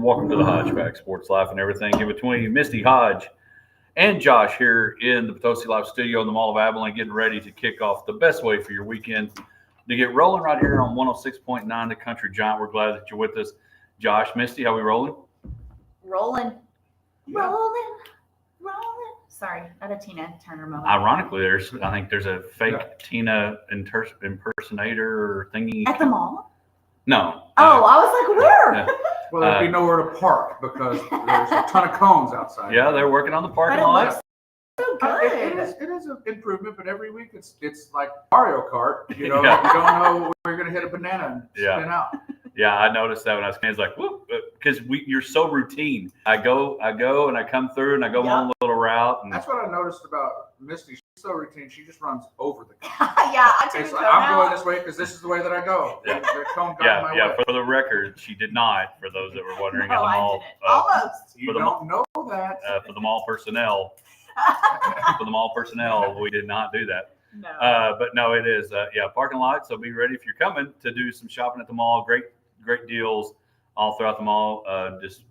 Welcome to the Hodge Pack, Sports Life and everything in between. Misty, Hodge, and Josh here in the Potosi Live studio in the Mall of Abilene, getting ready to kick off the best way for your weekend to get rolling right here on 106.9 The Country Giant. We're glad that you're with us. Josh, Misty, how we rolling? Rolling. Sorry, not a Tina Turner moment. Ironically, I think there's a fake Tina impersonator or thingy. At the mall? No. Oh, I was like, where? Yeah. Well, there'd be nowhere to park because there's a ton of cones outside. Yeah, they're working on the parking But it lot. looks so good. It is an improvement, but every week it's like Mario Kart. You know, Yeah. you don't know where you're going to hit a banana and spin out. Yeah, I noticed that when I was coming. It's like, whoop, because you're so routine. I go, and I come through, and I go my own little route. And that's what I noticed about Misty. She's so routine. She just runs over the cone. Yeah, I took It's a like, cone I'm going out. this way because this is the way that I go. Yeah. The cone got in my way. For the record, she did not. For those that were wondering, No, at the I mall, didn't. Almost. You the don't know that. for the mall personnel, we did not do that. No. But no, it is parking lot. So be ready if you're coming to do some shopping at the mall. Great deals all throughout the mall. Just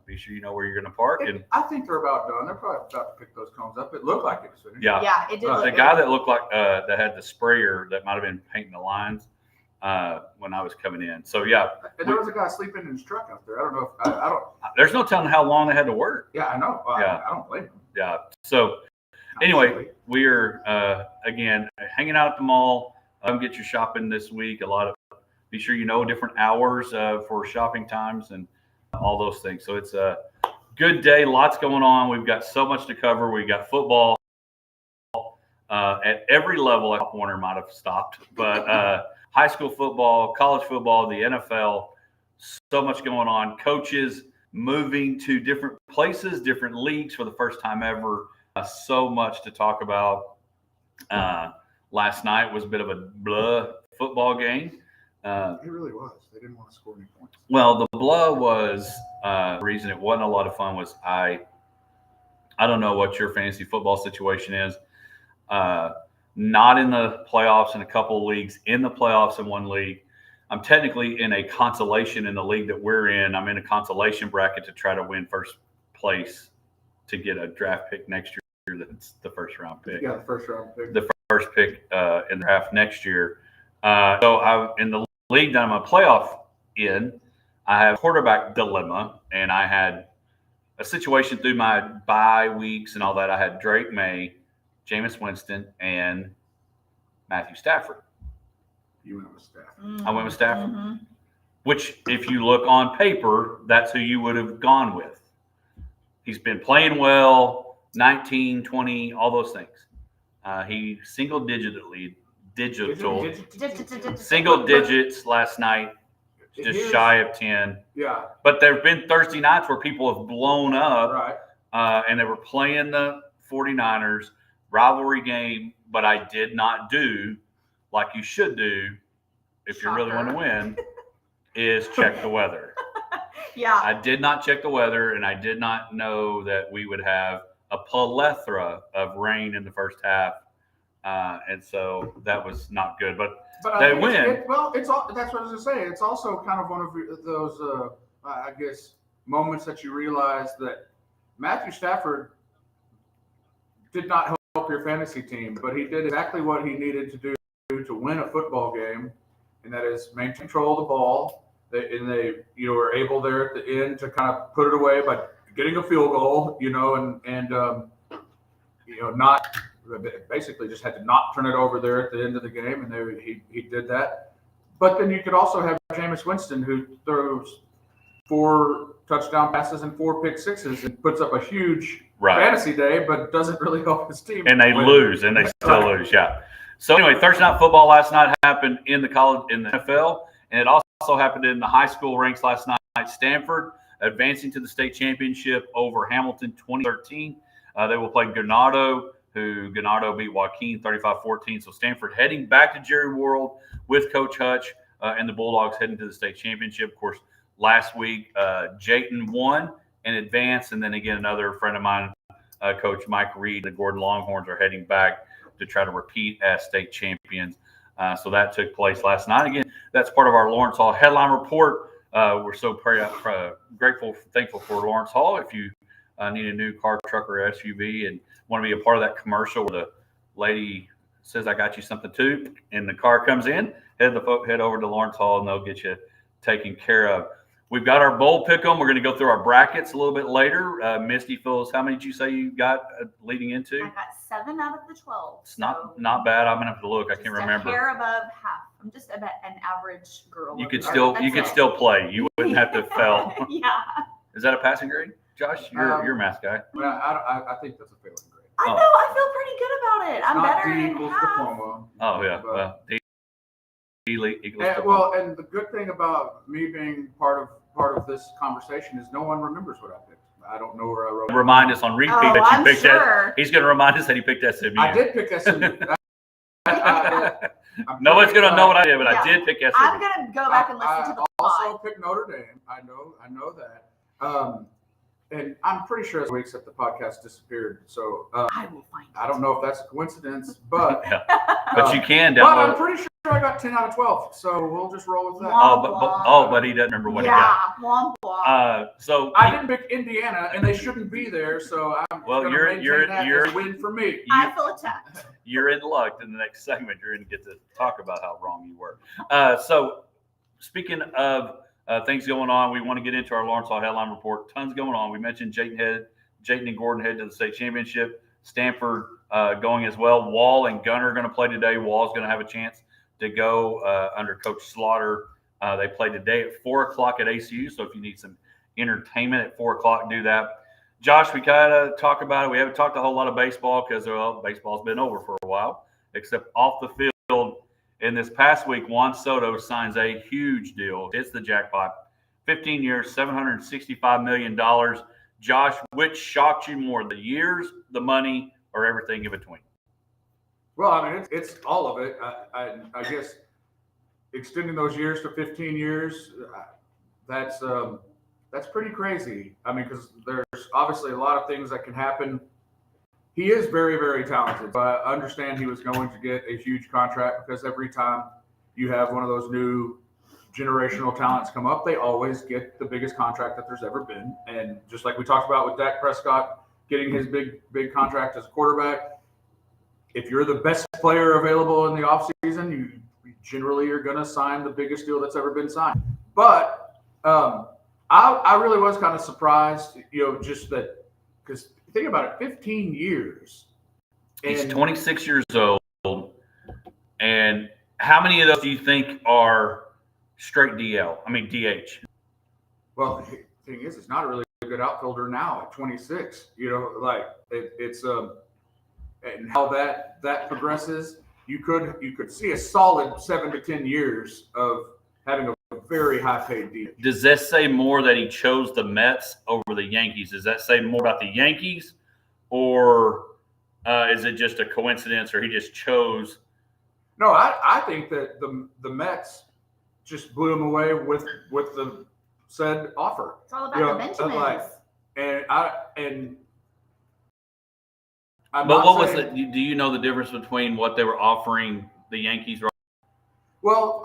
be sure you know where you're going to park. And I think they're about done. They're probably about to pick those cones up. It looked like it was finished. yeah, It did look the good. guy that looked like that had the sprayer that might have been painting the lines when I was coming in. So And there was a guy sleeping in his truck out there. I don't know if I don't. there's no telling how long they had to work. Yeah, I know. Yeah. I don't blame him. Yeah. So anyway, we are again hanging out at the mall. Come get your shopping this week. Be sure you know different hours for shopping times and all those things. So it's a good day. Lots going on. We've got so much to cover. We got football at every level. Pop Warner might have stopped, but high school football, college football, the NFL. So much going on. Coaches moving to different places, different leagues for the first time ever. So much to talk about. Last night was a bit of a blah football game. It really was. They didn't want to score any points. Well, the blah was the reason it wasn't a lot of fun was I don't know what your fantasy football situation is. Not in the playoffs in a couple of leagues, in the playoffs in one league. I'm technically in a consolation in the league that we're in. I'm in a consolation bracket to try to win first place to get a draft pick next year. That's the first round pick. Yeah, the first round pick. The first pick in the draft next year. So I'm in the league that I'm a playoff in. I have a quarterback dilemma, and I had a situation through my bye weeks and all that. I had Drake May, Jameis Winston, and Matthew Stafford. You went with Stafford. I went with Stafford, Mm-hmm. which if you look on paper, that's who you would have gone with. He's been playing well, 19, 20, all those things. He single digits last night, just shy of 10. Yeah. But there have been Thursday nights where people have blown up, Right. and they were playing the 49ers rivalry game, but I did not do like you should do if you really want to win, is check the weather. Yeah. I did not check the weather, and I did not know that we would have a plethora of rain in the first half. And so that was not good, but they win. That's what I was going to say. It's also kind of one of those, I guess, moments that you realize that Matthew Stafford did not help your fantasy team, but he did exactly what he needed to do to win a football game, and that is maintain control of the ball. They were able there at the end to kind of put it away by getting a field goal, and not basically just had to not turn it over there at the end of the game, and he did that. But then you could also have Jameis Winston, who throws 4 touchdown passes and 4 pick sixes and puts up a huge fantasy day, but doesn't really help his team. And they lose, and they still lose, yeah. So anyway, Thursday night football last night happened in the NFL, and it also happened in the high school ranks last night. Stanford advancing to the state championship over Hamilton 2013. They will play Ganado, who Ganado beat Joaquin 35-14. So Stanford heading back to Jerry World with Coach Hutch and the Bulldogs heading to the state championship. Of course, last week, Jayton won and advanced. And then again, another friend of mine, Coach Mike Reed, the Gordon Longhorns are heading back to try to repeat as state champions. So that took place last night. Again, that's part of our Lawrence Hall headline report. We're so grateful, thankful for Lawrence Hall. If you need a new car, truck, or SUV and want to be a part of that commercial where the lady says, "I got you something too," and the car comes in, head over to Lawrence Hall and they'll get you taken care of. We've got our bowl pick 'em. We're going to go through our brackets a little bit later. Misty, Phyllis, how many did you say you got leading into? I got 7 out of the 12. It's not bad. I'm gonna have to look. I can't remember. A hair above half. I'm just about an average girl. You could still play. You wouldn't have to fail. Yeah. Is that a passing grade, Josh? You're a math guy. Well, I think that's a failing grade. I know. I feel pretty good about it. I'm Not better D than equals half. diploma. Oh yeah. But- Well, D equals And, diploma. well, and the good thing about me being part of this conversation is no one remembers what I picked. I don't know where I wrote. Remind us on repeat Oh, that you I'm picked sure. that. He's going to remind us that he picked SMU. I did pick SMU. No one's going to know what I did, but Yeah. I did pick SMU. I'm going to go back and listen to the also pod. picked Notre Dame. I know that. And I'm pretty sure weeks that the podcast disappeared. So I will find it. I don't know if that's a coincidence, but Yeah. But you can but I'm download. pretty sure I got 10 out of 12. So we'll just roll with that. But he doesn't remember what he got. Yeah. Womp womp. So I didn't pick Indiana, and they shouldn't be there. So I'm Well, gonna you're- maintain that you're- as a win for me. I feel attacked. you're in luck. In the next segment, you're going to get to talk about how wrong you were. So speaking of things going on, we want to get into our Lawrence Hall headline report. Tons going on. We mentioned Jayton and Gordon head to the state championship. Stanford going as well. Wall and Gunner are going to play today. Wall's going to have a chance to go under Coach Slaughter. They play today at 4 o'clock at ACU. So if you need some entertainment at 4 o'clock, do that. Josh, we kind of talk about it. We haven't talked a whole lot of baseball because, well, baseball's been over for a while, except off the field. And this past week, Juan Soto signs a huge deal. It's the jackpot. 15 years, $765 million. Josh, which shocked you more, the years, the money, or everything in between? Well, I mean, it's all of it. I guess extending those years to 15 years, that's pretty crazy. I mean, because there's obviously a lot of things that can happen. He is very, very talented. But I understand he was going to get a huge contract because every time you have one of those new generational talents come up, they always get the biggest contract that there's ever been. And just like we talked about with Dak Prescott getting his big contract as a quarterback, if you're the best player available in the offseason, you generally are going to sign the biggest deal that's ever been signed. But I really was kind of surprised, just that, because think about it, 15 years. He's 26 years old. And how many of those do you think are straight DH? Well, the thing is, it's not a really good outfielder now at 26. It's and how that progresses, you could see a solid 7 to 10 years of having a very high paid DH. Does that say more that he chose the Mets over the Yankees? Does that say more about the Yankees, or is it just a coincidence, or he just chose? No, I think that the Mets just blew him away with the said offer. It's all about the Benjamins. But what was it? Do you know the difference between what they were offering the Yankees? Well,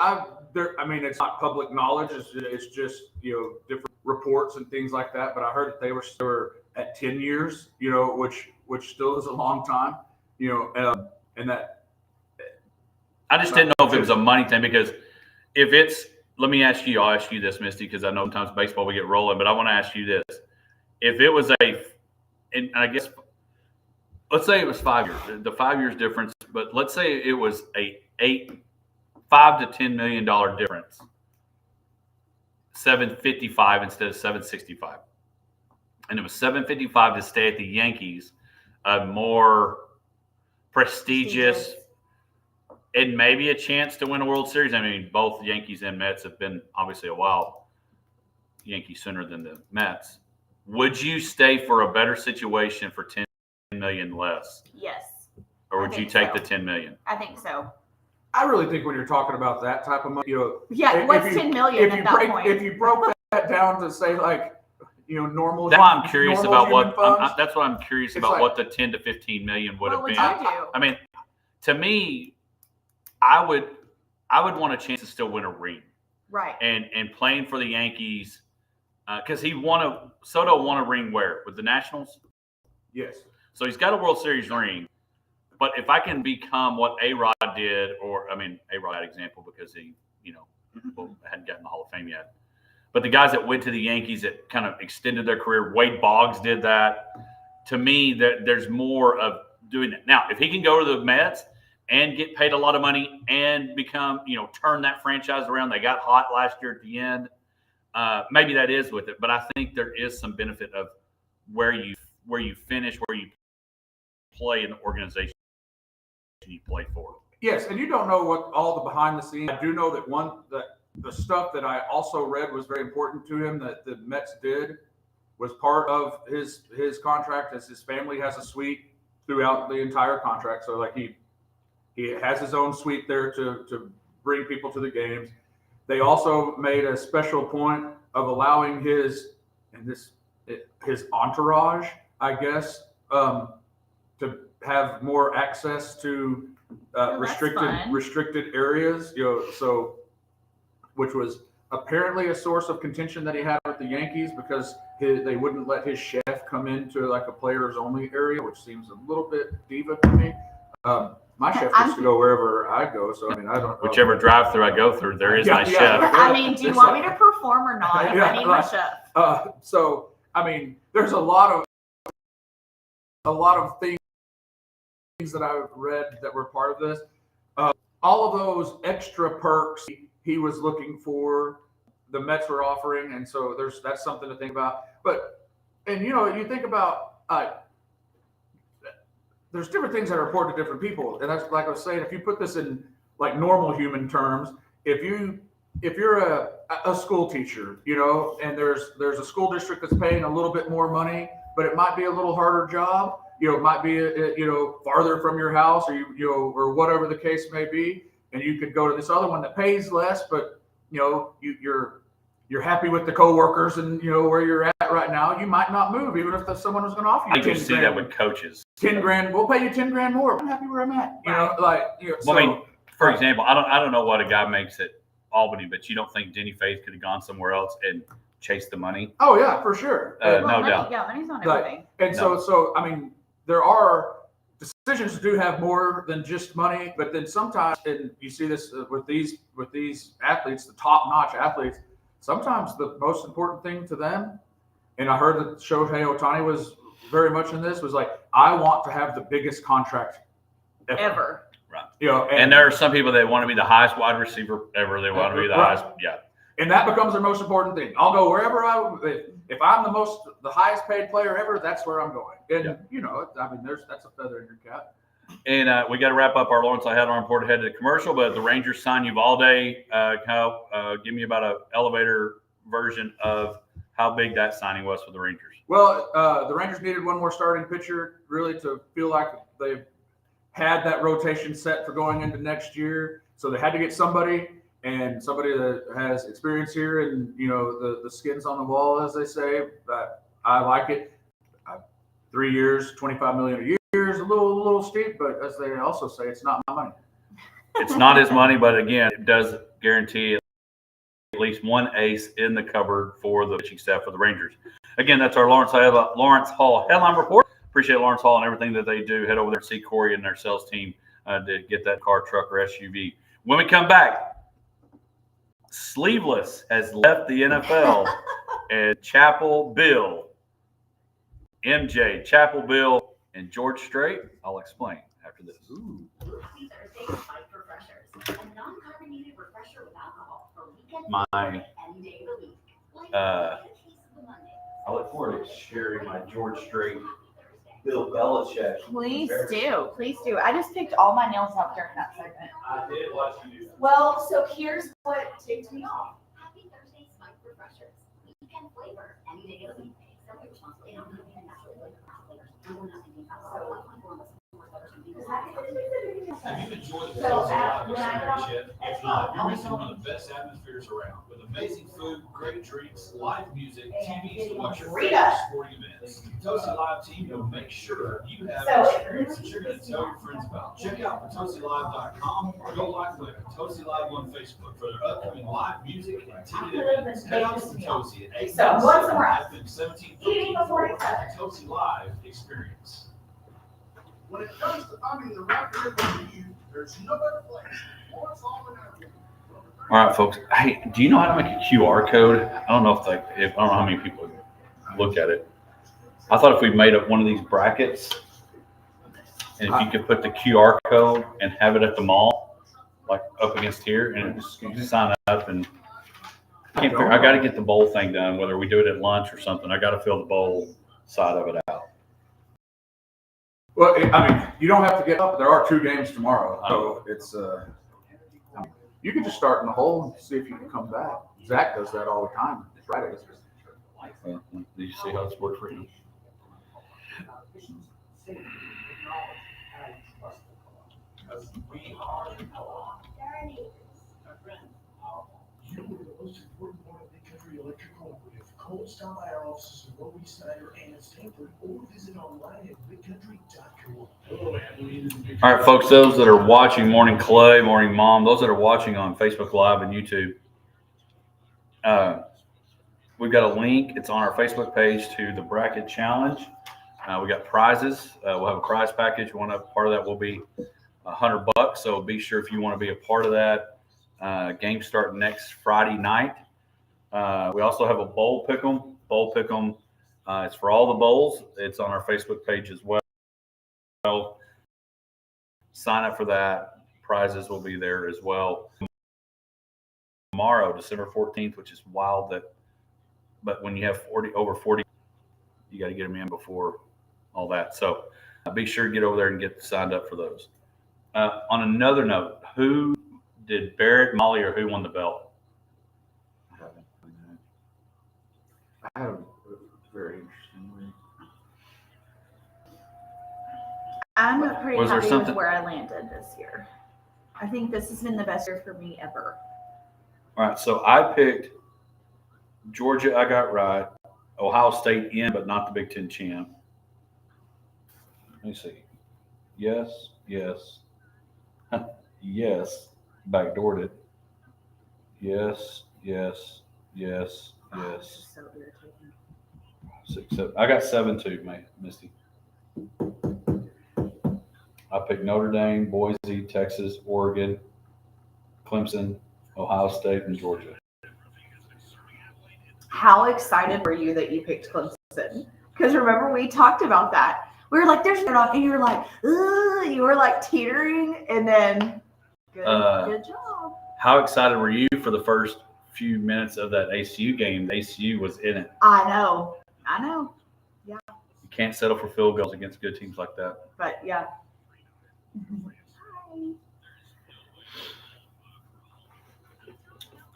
it's not public knowledge. It's just different reports and things like that. But I heard that they were at 10 years, which still is a long time, and that. I just didn't know if it was a money thing, because if it's, I'll ask you this, Misty, because I know sometimes baseball we get rolling, but I want to ask you this: if it was and I guess, let's say it was 5 years, the 5 years difference, but let's say it was $5 to $10 million difference, 755 instead of 765, and it was 755 to stay at the Yankees, a more prestigious and maybe a chance to win a World Series. I mean, both Yankees and Mets have been obviously a while Yankees sooner than the Mets. Would you stay for a better situation for $10 million less? Yes. Or would you take the $10 million? I think so. I really think when you're talking about that type of money, yeah, what's $10 million at that point? If you broke that down to say normal. That's why I'm curious about that's what I'm curious about, what the 10 to 15 million would have been. What would you do? I mean, to me, I would want a chance to still win a ring. Right. And playing for the Yankees, because Soto won a ring where? With the Nationals? Yes. So he's got a World Series ring. But if I can become what A-Rod did, A-Rod had example because he, hadn't gotten the Hall of Fame yet. But the guys that went to the Yankees that kind of extended their career, Wade Boggs did that. To me, there's more of doing that. Now, if he can go to the Mets and get paid a lot of money and become, turn that franchise around, they got hot last year at the end. Maybe that is with it, but I think there is some benefit of where you finish, where you play in the organization you play for. Yes, and you don't know what all the behind the scenes. I do know that the stuff that I also read was very important to him that the Mets did was part of his contract, as his family has a suite throughout the entire contract. So like he has his own suite there to bring people to the games. They also made a special point of allowing his entourage, I guess, to have more access to restricted areas, so which was apparently a source of contention that he had with the Yankees because they wouldn't let his chef come into like a players only area, which seems a little bit diva to me. My chef gets to go wherever I go, so I mean, I don't. Whichever drive-through I go through, there is my chef. I mean, do you want me to perform or not? I need my chef. So I mean, there's a lot of things that I've read that were part of this. All of those extra perks he was looking for, the Mets were offering, and so that's something to think about. And you think about there's different things that are important to different people, and that's like I was saying. If you put this in like normal human terms, if you're a school teacher, and there's a school district that's paying a little bit more money, but it might be a little harder job. It might be farther from your house, or whatever the case may be, and you could go to this other one that pays less, but you're happy with the coworkers and where you're at right now. You might not move, even if someone was going to offer you. I can see that with coaches. $10,000, we'll pay you $10,000 more. I'm happy where I'm at. Well, I mean, for example, I don't know what a guy makes at Albany, but you don't think Denny Faith could have gone somewhere else and chased the money? Oh yeah, for sure. No doubt. Yeah, money's on everything. And so I mean, there are decisions do have more than just money, but then sometimes, and you see this with these athletes, the top-notch athletes, sometimes the most important thing to them, and I heard that Shohei Ohtani was very much in this, was like, I want to have the biggest contract ever. Right. And there are some people that want to be the highest wide receiver ever. They want to be the highest. Yeah. And that becomes their most important thing. I'll go wherever if I'm the highest paid player ever, that's where I'm going. And I mean, that's a feather in your cap. And we got to wrap up our Lawrence I had on report ahead of the commercial, but the Rangers signed Uvalde. Give me about an elevator version of how big that signing was for the Rangers. Well, the Rangers needed one more starting pitcher really to feel like they've had that rotation set for going into next year. So they had to get somebody. And somebody that has experience here and, the skin's on the wall, as they say, but I like it. 3 years, $25 million a year is a little steep, but as they also say, it's not my money. It's not his money, but again, it does guarantee at least one ace in the cupboard for the pitching staff for the Rangers. Again, that's our Lawrence Hall headline report. Appreciate Lawrence Hall and everything that they do. Head over there and see Corey and their sales team to get that car, truck, or SUV. When we come back, Sleeveless has left the NFL, and Chapel Bill, MJ, Chapel Bill, and George Strait. I'll explain after this. Ooh. These Thursday Spike Refreshers, a non-carbonated refresher with alcohol for weekend any day of the week. I look forward to sharing my George Strait, Bill Belichick. Please do. I just picked all my nails off during that segment. I did watch you do that. Well, so here's what ticked me off. Happy Thursday Spike Refreshers, weekend flavor any day of the week. Simply responsibly and naturally Have you enjoyed the Bell's Live yet? If not, you're missing one of the best atmospheres around. With amazing food, great drinks, live music, TVs to watch your favorite sporting events. Potosi Live team, you'll make sure you have So- an experience that you're going to tell your friends about. Check out PotosiLive.com or go like the Potosi Live on Facebook for their upcoming live music and TV events. Head out to Potosi at 8 So, once somewhere else. FM 17 Eating before it's done. Potosi Live experience. When it comes to finding the right vehicle for you, there's no better place. More solid than All right, folks. Hey, do you know how to make a QR code? I don't know if I don't know how many people look at it. I thought if we made up one of these brackets, and if you could put the QR code and have it at the mall, like up against here, and you just sign up and I got to get the bowl thing done. Whether we do it at lunch or something, I got to fill the bowl side of it out. Well, I mean, you don't have to get up. There are 2 games tomorrow, so it's you can just start in the hole and see if you can come back. Zach does that all the time. Fridays. Did you see how this worked for him? You know what the most important part of Big Country Electrical with Cole, stop by our offices in Roby, Snyder, and Stanford, or visit online at bigcountry.com. All right, folks, those that are watching Morning Clay, Morning Mom, those that are watching on Facebook Live and YouTube, we've got a link. It's on our Facebook page to the bracket challenge. We got prizes. We'll have a prize package. Part of that will be $100. So be sure if you want to be a part of that. Game start next Friday night. We also have a bowl pick'em. Bowl pick'em. It's for all the bowls. It's on our Facebook page as well. Sign up for that. Prizes will be there as well. Tomorrow, December 14th, which is wild but when you have over 40, you got to get them in before all that. So be sure to get over there and get signed up for those. On another note, who did Barrett, Molly, or who won the belt? I have a very interesting week. I'm pretty Was there happy something- with where I landed this year. I think this has been the best year for me ever. All right, so I picked Georgia. I got right. Ohio State in, but not the Big Ten champ. Let me see. Yes. Yes. Backdoored it. Yes. So irritating. 6, 7. I got 7-2, Misty. I picked Notre Dame, Boise, Texas, Oregon, Clemson, Ohio State, and Georgia. How excited were you that you picked Clemson? Because remember, we talked about that. We were like, there's no off, and you were like, ugh, you were like teetering, and then good job. How excited were you for the first few minutes of that ACU game? ACU was in it. I know. You can't settle for field goals against good teams like that. But yeah.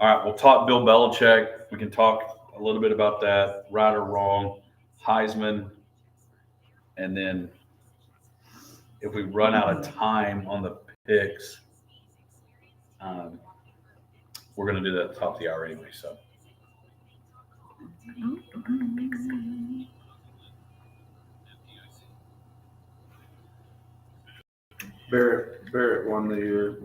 All right, we'll talk Bill Belichick. We can talk a little bit about that, right or wrong, Heisman, and then if we run out of time on the picks, we're going to do that at the top of the hour anyway. So, Barrett won the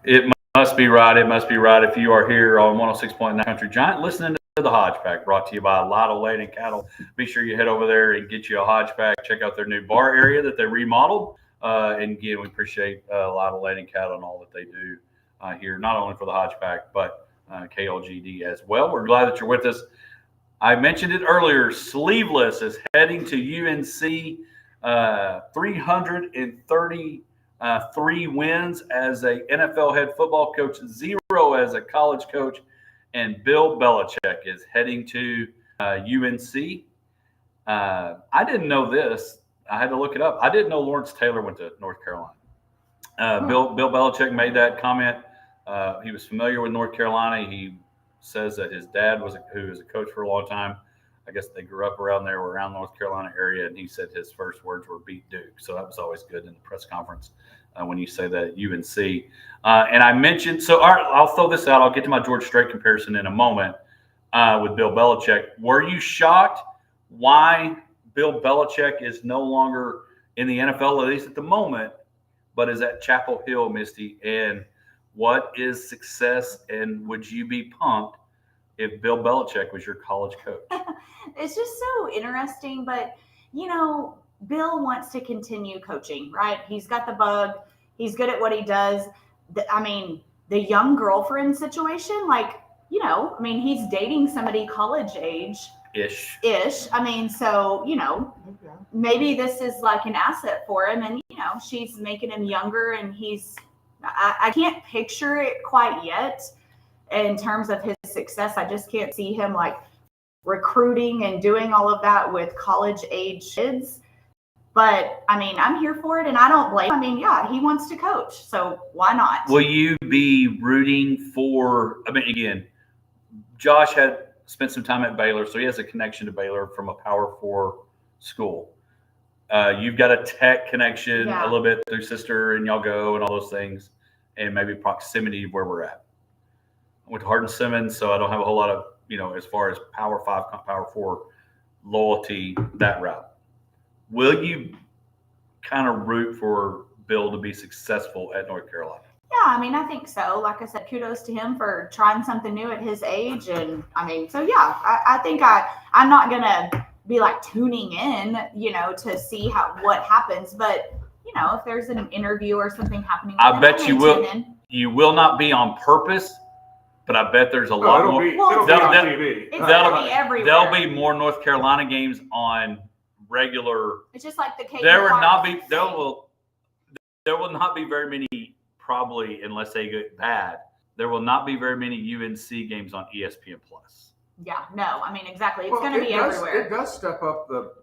it must be right. It must be right. If you are here on 106.9 Country Giant, listening to the Hodge Pack, brought to you by Lotto Lane and Cattle. Be sure you head over there and get you a Hodge Pack. Check out their new bar area that they remodeled. And again, we appreciate Lotto Lane and Cattle and all that they do here, not only for the Hodge Pack, but KLGD as well. We're glad that you're with us. I mentioned it earlier. Sleeveless is heading to UNC. 333 wins as a NFL head football coach, 0 as a college coach, and Bill Belichick is heading to UNC. I didn't know this. I had to look it up. I didn't know Lawrence Taylor went to North Carolina. Bill Belichick made that comment. He was familiar with North Carolina. He says that his dad who was a coach for a long time. I guess they grew up around there, around North Carolina area, and he said his first words were "beat Duke." So that was always good in the press conference when you say that at UNC. And I mentioned, so all right, I'll throw this out. I'll get to my Georgia Strait comparison in a moment. with Bill Belichick. Were you shocked why Bill Belichick is no longer in the NFL, at least at the moment, but is at Chapel Hill, Misty? And what is success, and would you be pumped if Bill Belichick was your college coach? It's just so interesting, but Bill wants to continue coaching, right? He's got the bug. He's good at what he does. The young girlfriend situation, he's dating somebody college age. Ish. Maybe this is like an asset for him, and she's making him younger, and I can't picture it quite yet in terms of his success. I just can't see him like recruiting and doing all of that with college age kids. But I'm here for it, and I don't blame him. He wants to coach, so why not? Will you be rooting for? Again, Josh had spent some time at Baylor, so he has a connection to Baylor from a Power 4 school. You've got a Tech connection a little bit through sister, and y'all go and all those things, and maybe proximity of where we're at. I went to Hardin-Simmons, so I don't have a whole lot of, as far as Power 5, Power 4 loyalty that route. Will you kind of root for Bill to be successful at North Carolina? Yeah, I think so. Like I said, kudos to him for trying something new at his age. And I think I'm not going to be like tuning in, to see what happens. But, if there's an interview or something happening, I bet you will. You will not be on purpose, but I bet there's a lot more. It'll be on TV. It's going to be everywhere. There'll be more North Carolina games on regular. It's just like the there will not be very many, probably, unless they get bad. There will not be very many UNC games on ESPN Plus. Yeah, no, exactly. It's going to be everywhere. It does step up the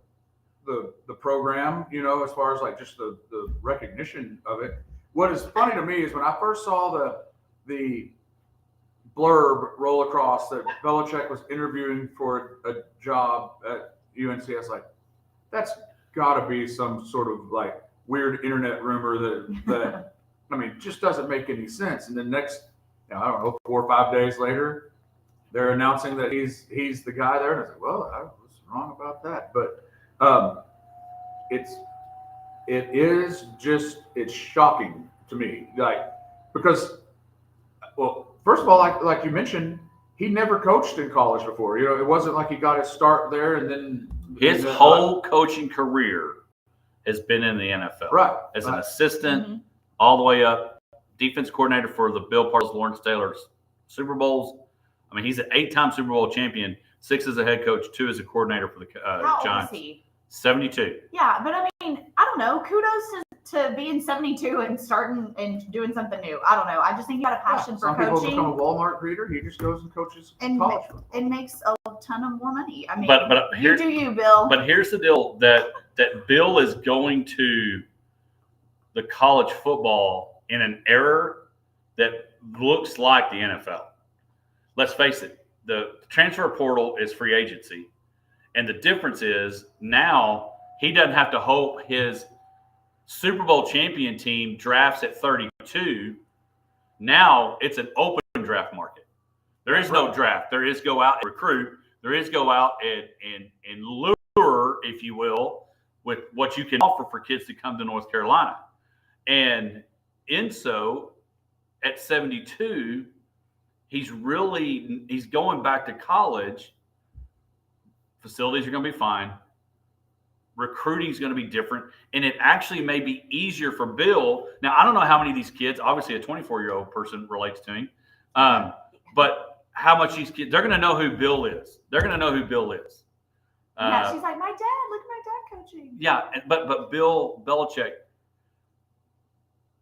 program, as far as like just the recognition of it. What is funny to me is when I first saw the blurb roll across that Belichick was interviewing for a job at UNC, I was like, that's got to be some sort of like weird internet rumor that just doesn't make any sense. And then next, I don't know, 4 or 5 days later, they're announcing that he's the guy there. And I was like, well, I was wrong about that. But it's shocking to me, because, well, first of all, like you mentioned, he never coached in college before. It wasn't like he got his start there and then his whole coaching career has been in the NFL. Right. As an assistant, all the way up, defense coordinator for the Bill Parcells, Lawrence Taylor's Super Bowls. He's an 8-time Super Bowl champion, 6 as a head coach, 2 as a coordinator for the Giants. How old is he? 72. Yeah, but I don't know. Kudos to being 72 and starting and doing something new. I don't know. I just think he got a passion for coaching. Some people become a Walmart greeter. He just goes and coaches college football. And makes a ton of more money. But you do you, Bill. But here's the deal, that Bill is going to the college football in an era that looks like the NFL. Let's face it, the transfer portal is free agency. And the difference is now he doesn't have to hope his Super Bowl champion team drafts at 32. Now it's an open draft market. There is no draft. There is go out and recruit. There is go out and lure, if you will, with what you can offer for kids to come to North Carolina. And so at 72, he's going back to college. Facilities are going to be fine. Recruiting is going to be different. And it actually may be easier for Bill. Now, I don't know how many of these kids, obviously a 24-year-old person relates to him, but how much these kids, they're going to know who Bill is. They're going to know who Bill is. Yeah, she's like, my dad, look at my dad coaching. Yeah, but Bill Belichick,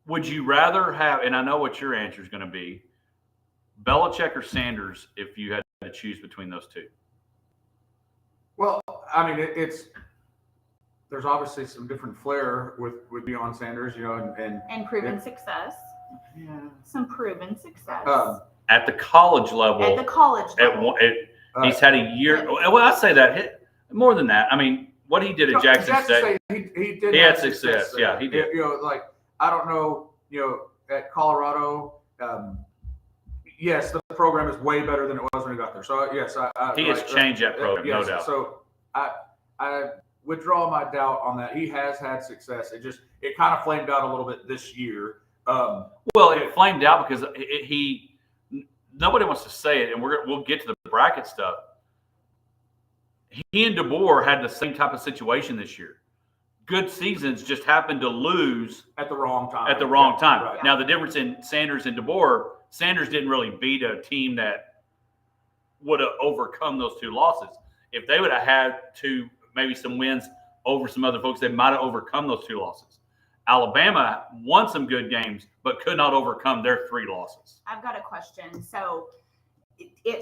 would you rather have, and I know what your answer is going to be, Belichick or Sanders if you had to choose between those two? Well, there's obviously some different flair with Deion Sanders, and proven success. Yeah. Some proven success. At the college level. He's had a year. Well, I say that more than that. What he did at Jackson State. He had success. Yeah, he did. I don't know. At Colorado, yes, the program is way better than it was when he got there. So yes, he has changed that program, yes, no doubt. So I withdraw my doubt on that. He has had success. It kind of flamed out a little bit this year. Well, it flamed out because nobody wants to say it, and we'll get to the bracket stuff. He and DeBoer had the same type of situation this year. Good seasons, just happened to lose at the wrong time. Right. Now, the difference in Sanders and DeBoer, Sanders didn't really beat a team that would have overcome those two losses. If they would have had maybe some wins over some other folks, they might have overcome those two losses. Alabama won some good games, but could not overcome their 3 losses. I've got a question. So,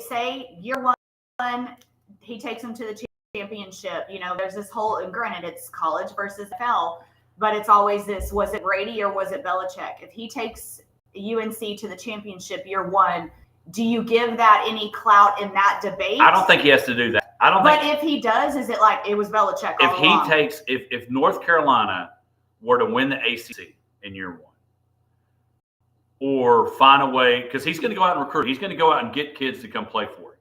say year one, he takes them to the championship. There's this whole, and granted, it's college versus NFL, but it's always this: was it Brady or was it Belichick? If he takes UNC to the championship year one, do you give that any clout in that debate? I don't think he has to do that. But if he does, is it like it was Belichick? If North Carolina were to win the ACC in year one, or find a way, because he's going to go out and recruit, he's going to go out and get kids to come play for him.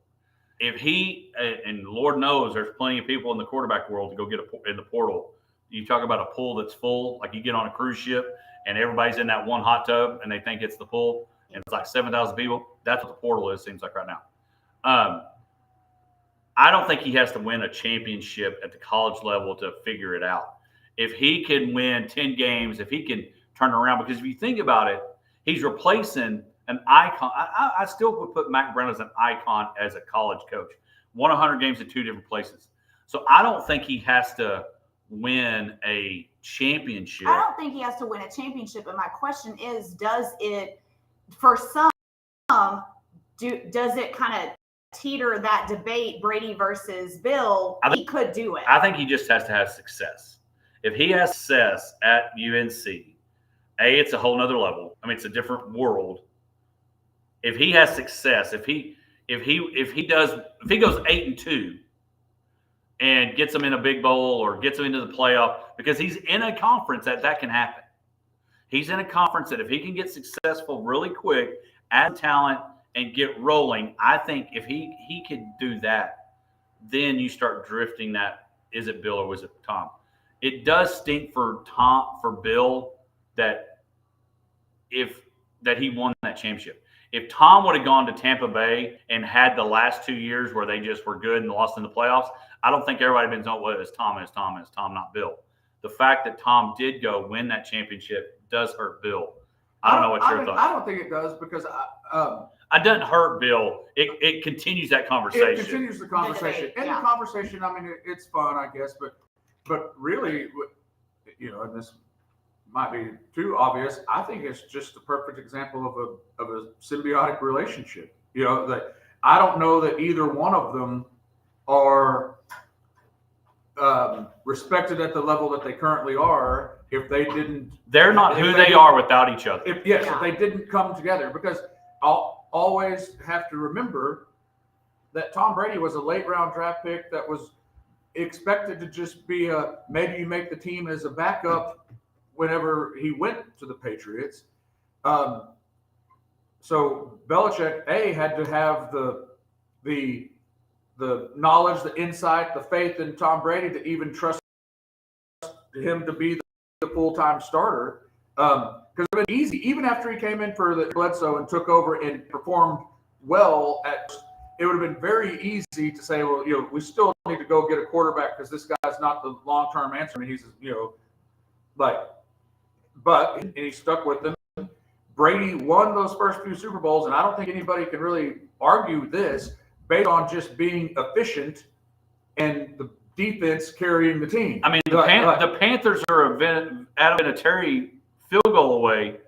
If he, and Lord knows there's plenty of people in the quarterback world to go get in the portal. You talk about a pool that's full, like you get on a cruise ship and everybody's in that one hot tub and they think it's the pool and it's like 7,000 people. That's what the portal is, seems like right now. I don't think he has to win a championship at the college level to figure it out. If he can win 10 games, if he can turn around, because if you think about it, he's replacing an icon. I still would put Mack Brown as an icon as a college coach. Won 100 games in 2 different places. So I don't think he has to win a championship. I don't think he has to win a championship. And my question is, does it, for some, does it kind of teeter that debate, Brady versus Bill? He could do it. I think he just has to have success. If he has success at UNC, it's a whole nother level. I mean, it's a different world. If he has success, if he goes 8-2 and gets them in a big bowl or gets them into the playoff, because he's in a conference that can happen. He's in a conference that if he can get successful really quick, add talent and get rolling, I think if he could do that, then you start drifting that, is it Bill or was it Tom? It does stink for Bill that he won that championship. If Tom would have gone to Tampa Bay and had the last 2 years where they just were good and lost in the playoffs, I don't think everybody would have been saying, well, it's Tom, not Bill. The fact that Tom did go win that championship does hurt Bill. I don't know what your thoughts. I don't think it does, because it doesn't hurt Bill. It continues that conversation. It continues the conversation. The conversation, I mean, it's fun, I guess, but really, and this might be too obvious, I think it's just a perfect example of a symbiotic relationship. That I don't know that either one of them are respected at the level that they currently are if they didn't. They're not who they are without each other. If they didn't come together, because I'll always have to remember that Tom Brady was a late round draft pick that was expected to just be maybe you make the team as a backup whenever he went to the Patriots. So Belichick had to have the knowledge, the insight, the faith in Tom Brady to even trust him to be the full-time starter. Because it would have been easy, even after he came in for the Bledsoe and took over and performed well it would have been very easy to say, well, we still need to go get a quarterback because this guy's not the long-term answer. I mean, he's, and he stuck with them. Brady won those first few Super Bowls, and I don't think anybody can really argue this based on just being efficient and the defense carrying the team. I mean, the Panthers are Adam Vinatieri field goal away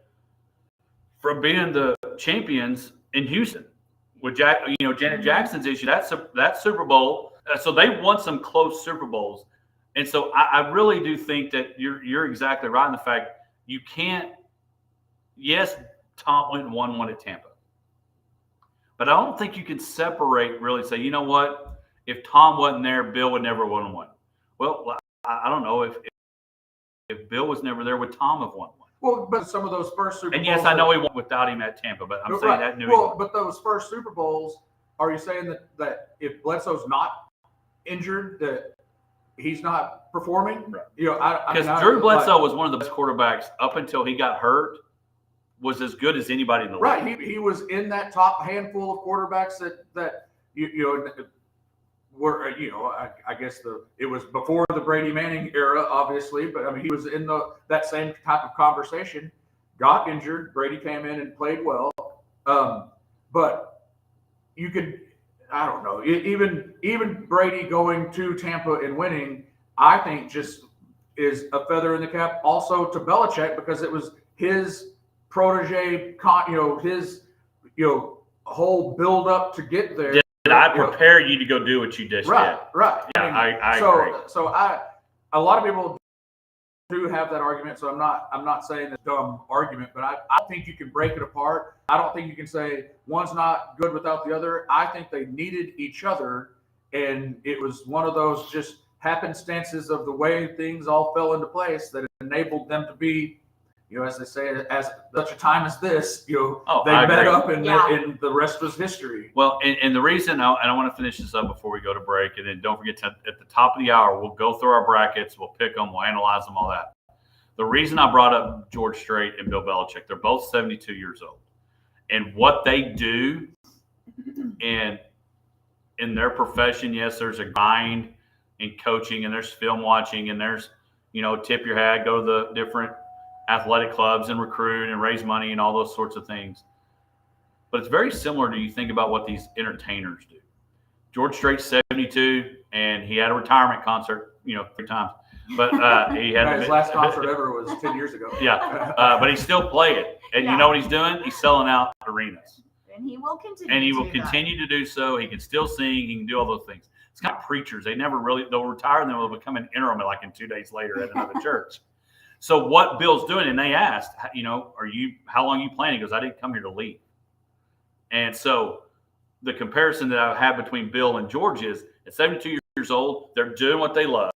from being the champions in Houston with Janet Jackson's issue. That Super Bowl. So they won some close Super Bowls, and so I really do think that you're exactly right in the fact you can't. Yes, Tom went and won one at Tampa, but I don't think you can separate really. Say, you know what? If Tom wasn't there, Bill would never won one. Well, I don't know if Bill was never there, would Tom have won one? Well, but some of those first Super Bowls. And yes, I know he won without him at Tampa, but I'm saying right. that New Well, England. but those first Super Bowls, are you saying that if Bledsoe's not injured, that he's not performing? Right. Because Drew Bledsoe was one of the best quarterbacks up until he got hurt. Was as good as anybody in the league. Right. He was in that top handful of quarterbacks that were I guess it was before the Brady Manning era, obviously, but I mean he was in that same type of conversation. Got injured. Brady came in and played well, but you could, I don't know, even Brady going to Tampa and winning, I think just is a feather in the cap. Also to Belichick, because it was his protege, his whole build up to get there. Did I prepare you to go do what you just did? Right. Yeah, I agree. So a lot of people do have that argument. So I'm not saying it's a dumb argument, but I think you can break it apart. I don't think you can say one's not good without the other. I think they needed each other, and it was one of those just happenstances of the way things all fell into place that enabled them to be, as they say, as such a time as this, they met up and the rest was history. Well, and the reason, and I want to finish this up before we go to break, and then don't forget at the top of the hour, we'll go through our brackets, we'll pick them, we'll analyze them, all that. The reason I brought up George Strait and Bill Belichick, they're both 72 years old. And what they do in their profession, yes, there's a grind in coaching, and there's film watching, and there's, tip your hat, go to the different athletic clubs and recruit and raise money and all those sorts of things. But it's very similar to, you think about what these entertainers do. George Strait's 72, and he had a retirement concert, 3 times. But he had his last concert ever was 10 years ago. Yeah, but he's still playing. And you know what he's doing? He's selling out arenas. And he will continue. And he will continue to do so. He can still sing. He can do all those things. It's kind of preachers. They'll retire and then they'll become an interim like in 2 days later at another church. So what Bill's doing, and they asked, how long are you playing? He goes, I didn't come here to leave. And so the comparison that I have between Bill and George is at 72 years old, they're doing what they love.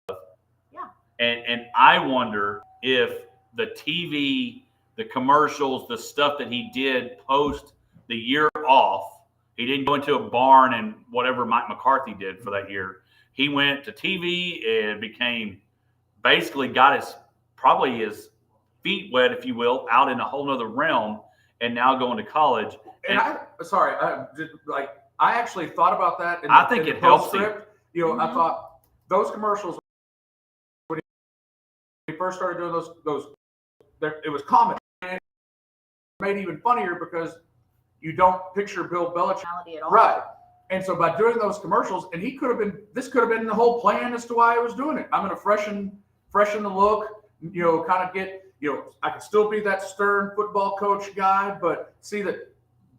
Yeah. And I wonder if the TV, the commercials, the stuff that he did post the year off, he didn't go into a barn and whatever Mike McCarthy did for that year. He went to TV and basically got his feet wet, if you will, out in a whole nother realm, and now going to college. And I actually thought about that. I think it helps him. I thought those commercials, when he first started doing those, it was comedy. And it made it even funnier because you don't picture Bill Belichick. At all. Right. And so by doing those commercials, and this could have been the whole plan as to why he was doing it. I'm going to freshen the look, kind of get, I could still be that stern football coach guy, but see that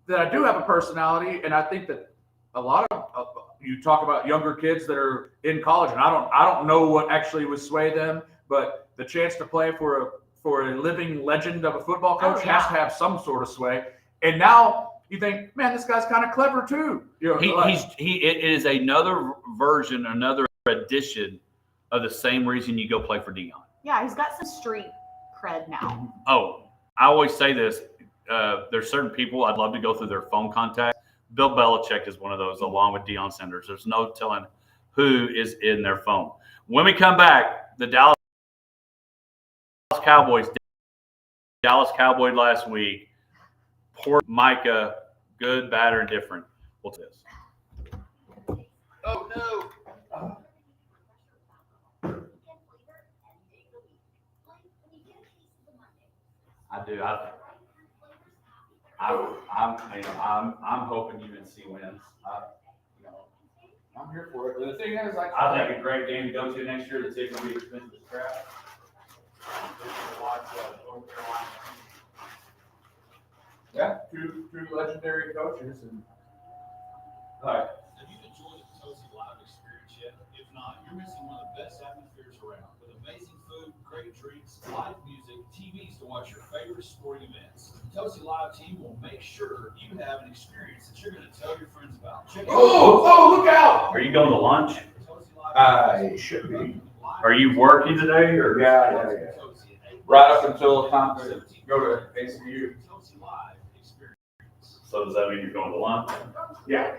I do have a personality. And I think that a lot of, you talk about younger kids that are in college, and I don't know what actually would sway them, but the chance to play for a living legend of a football coach has to have some sort of sway. And now you think, man, this guy's kind of clever too. It is another version, another edition of the same reason you go play for Dion. Yeah, he's got some street cred now. Oh, I always say this. There's certain people I'd love to go through their phone contacts. Bill Belichick is one of those, along with Deion Sanders. There's no telling who is in their phone. When we come back, the Dallas Cowboys Cowboy last week. Poor Micah, good, bad, or indifferent. What's this? Oh, no. I do. I'm hoping UNC wins. I'm here for it. But the thing is, I think a great game to go to next year. The ticket will be expensive as crap. Yeah, two legendary coaches. And all right. Have you enjoyed the Potosi Live experience yet? If not, you're missing one of the best atmospheres around. With amazing food, great drinks, live music, TVs to watch your favorite sporting events. The Potosi Live team will make sure you have an experience that you're going to tell your friends about. Check look out! Are you going to lunch? I should be. Are you working today? Or Yeah. right up until time to go to ACU. So does that mean you're going to line? Yeah.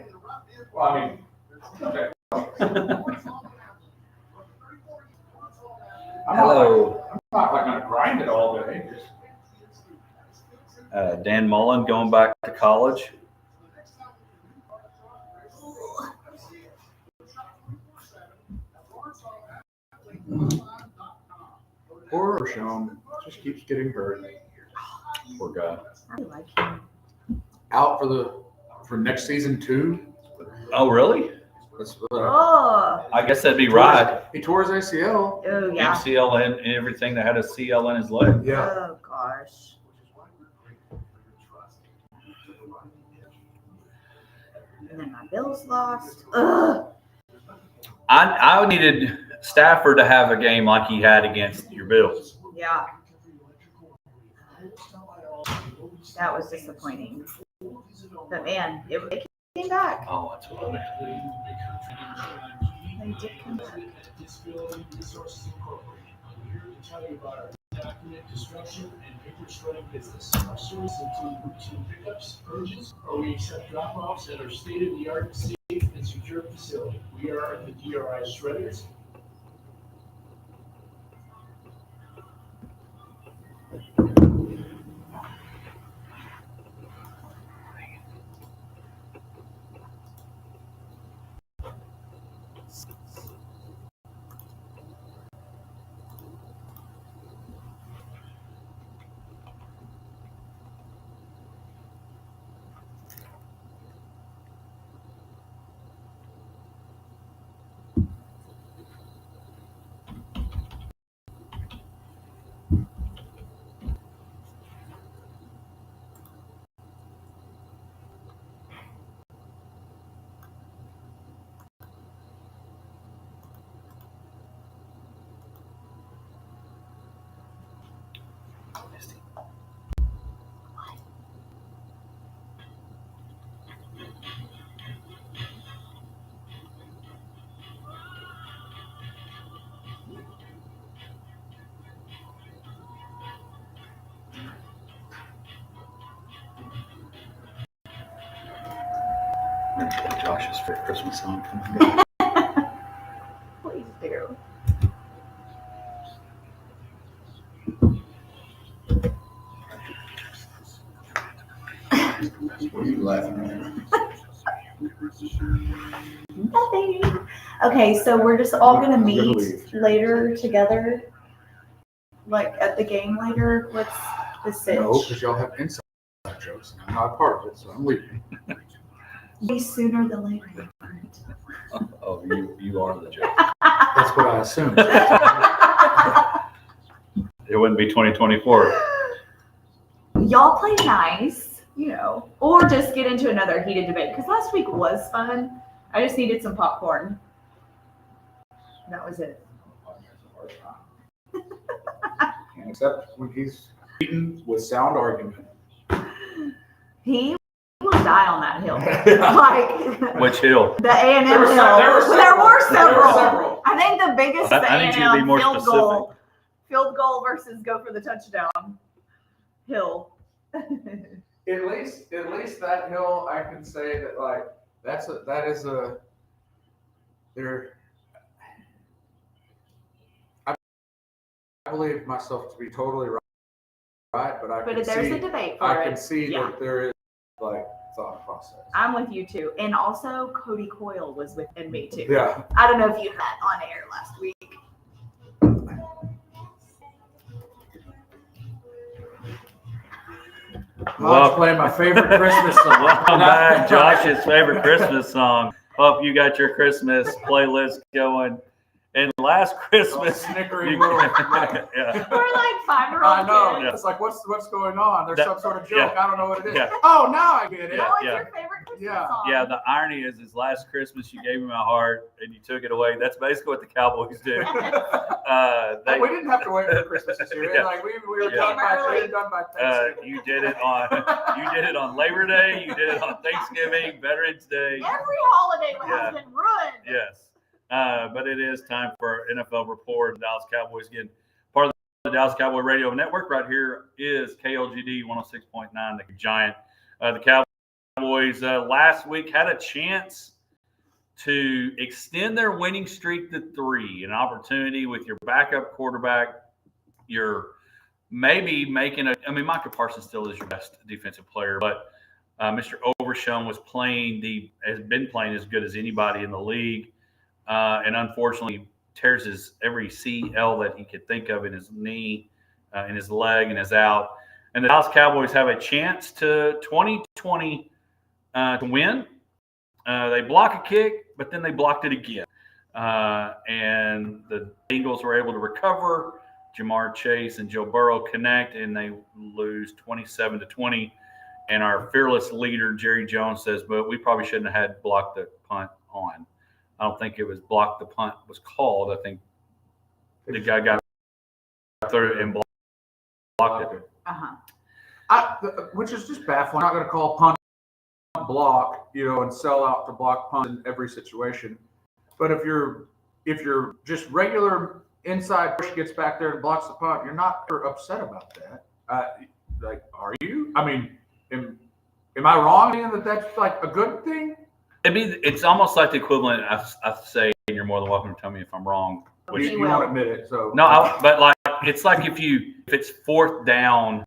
Well, I mean, okay. Hello. I'm not like gonna grind it all day. Dan Mullen going back to college. Poor Sean just keeps getting hurt. Poor guy. I like him. Out for next season too. Oh, really? That's, Oh, I guess that'd be right. He tore his ACL. oh yeah. MCL and everything that had a CL in his leg. Yeah. Oh gosh. And then my Bills lost. Ugh. I needed Stafford to have a game like he had against your Bills. Yeah. That was disappointing. But man, it came back. Oh, that's what They did come back. Disability Resources Incorporated. I'm here to tell you about our document destruction and paper shredding business. Our service include routine pickups, purges, or we accept drop-offs at our state-of-the-art, safe, and secure facility. We are the DRI shredders. Josh's favorite Christmas song. Please do. What are you laughing at? Nothing. Okay, so we're just all gonna meet later together, like at the game later. What's the sitch? No, because y'all have inside jokes, and I'm not a part of it, so I'm leaving. Be sooner than later. Oh, you are the joke. That's what I assumed. It wouldn't be 2024. Y'all play nice, or just get into another heated debate. Because last week was fun. I just needed some popcorn. That was it. Except when he's beaten with sound argument. He will die on that hill. Like Which hill? the A&M hill. There were several. I think the biggest the I need you to be A&M more field specific. goal. Field goal versus go for the touchdown hill. At least that hill, I can say that like that is a there. I believe myself to be totally right, but I can But there's see a debate for I it. can see Yeah. that there is like thought process. I'm with you too. And also Cody Coyle was within me too. Yeah. I don't know if you had that on air last week. Hodge playing my favorite Christmas song. Welcome back, Josh's favorite Christmas song. Hope you got your Christmas playlist going. And last Christmas, Snickering you- little. yeah. We're like 5-year-old I know. kids. Yeah. It's like what's going on? There's That- some sort of yeah. joke. I don't know what it is. Yeah. Oh, now I get it. Yeah. Oh, it's your favorite Christmas song. Yeah, the irony is last Christmas you gave me my heart and you took it away. That's basically what the Cowboys do. We didn't have to wait for Christmas this year. Yeah. Like we were Yeah. done by Thanksgiving. You did it on Labor Day. You did it on Thanksgiving, Veterans Day. Every holiday Yeah. has been ruined. Yes. But it is time for NFL Report. The Dallas Cowboys getting part of the Dallas Cowboy Radio Network. Right here is KLGD 106.9, the Giant. The Cowboys last week had a chance to extend their winning streak to 3, an opportunity with your backup quarterback. You're maybe making Micah Parsons still is your best defensive player, but Mr. Overshown has been playing as good as anybody in the league, and unfortunately tears every CL that he could think of in his knee, in his leg, and is out. And the Dallas Cowboys have a chance to 2020 to win. They block a kick, but then they blocked it again. And the Eagles were able to recover. Jamar Chase and Joe Burrow connect, and they lose 27-20. And our fearless leader, Jerry Jones, says, but we probably shouldn't have had blocked the punt on. I don't think it was blocked the punt was called. I think the guy got through and blocked it. Which is just baffling. I'm not going to call punt block, and sell out to block punt in every situation. But if you're just regular inside push gets back there and blocks the punt, you're not upset about that. Are you? I mean, am I wrong in that's like a good thing? It's almost like the equivalent. I say, and you're more than welcome to tell me if I'm wrong. Which you won't admit it. So no, but it's like if it's 4th down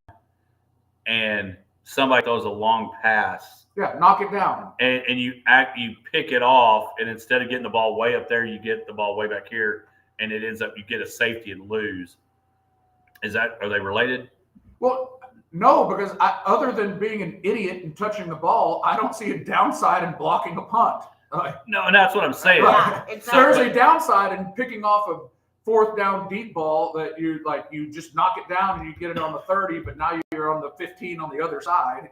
and somebody throws a long pass. Yeah, knock it down. And you pick it off, and instead of getting the ball way up there, you get the ball way back here, and it ends up you get a safety and lose. Are they related? Well, no, because other than being an idiot and touching the ball, I don't see a downside in blocking a punt. No, and that's what I'm saying. Yeah, exactly. There's a downside in picking off a 4th down deep ball that you just knock it down and you get it on the 30, but now you're on the 15 on the other side.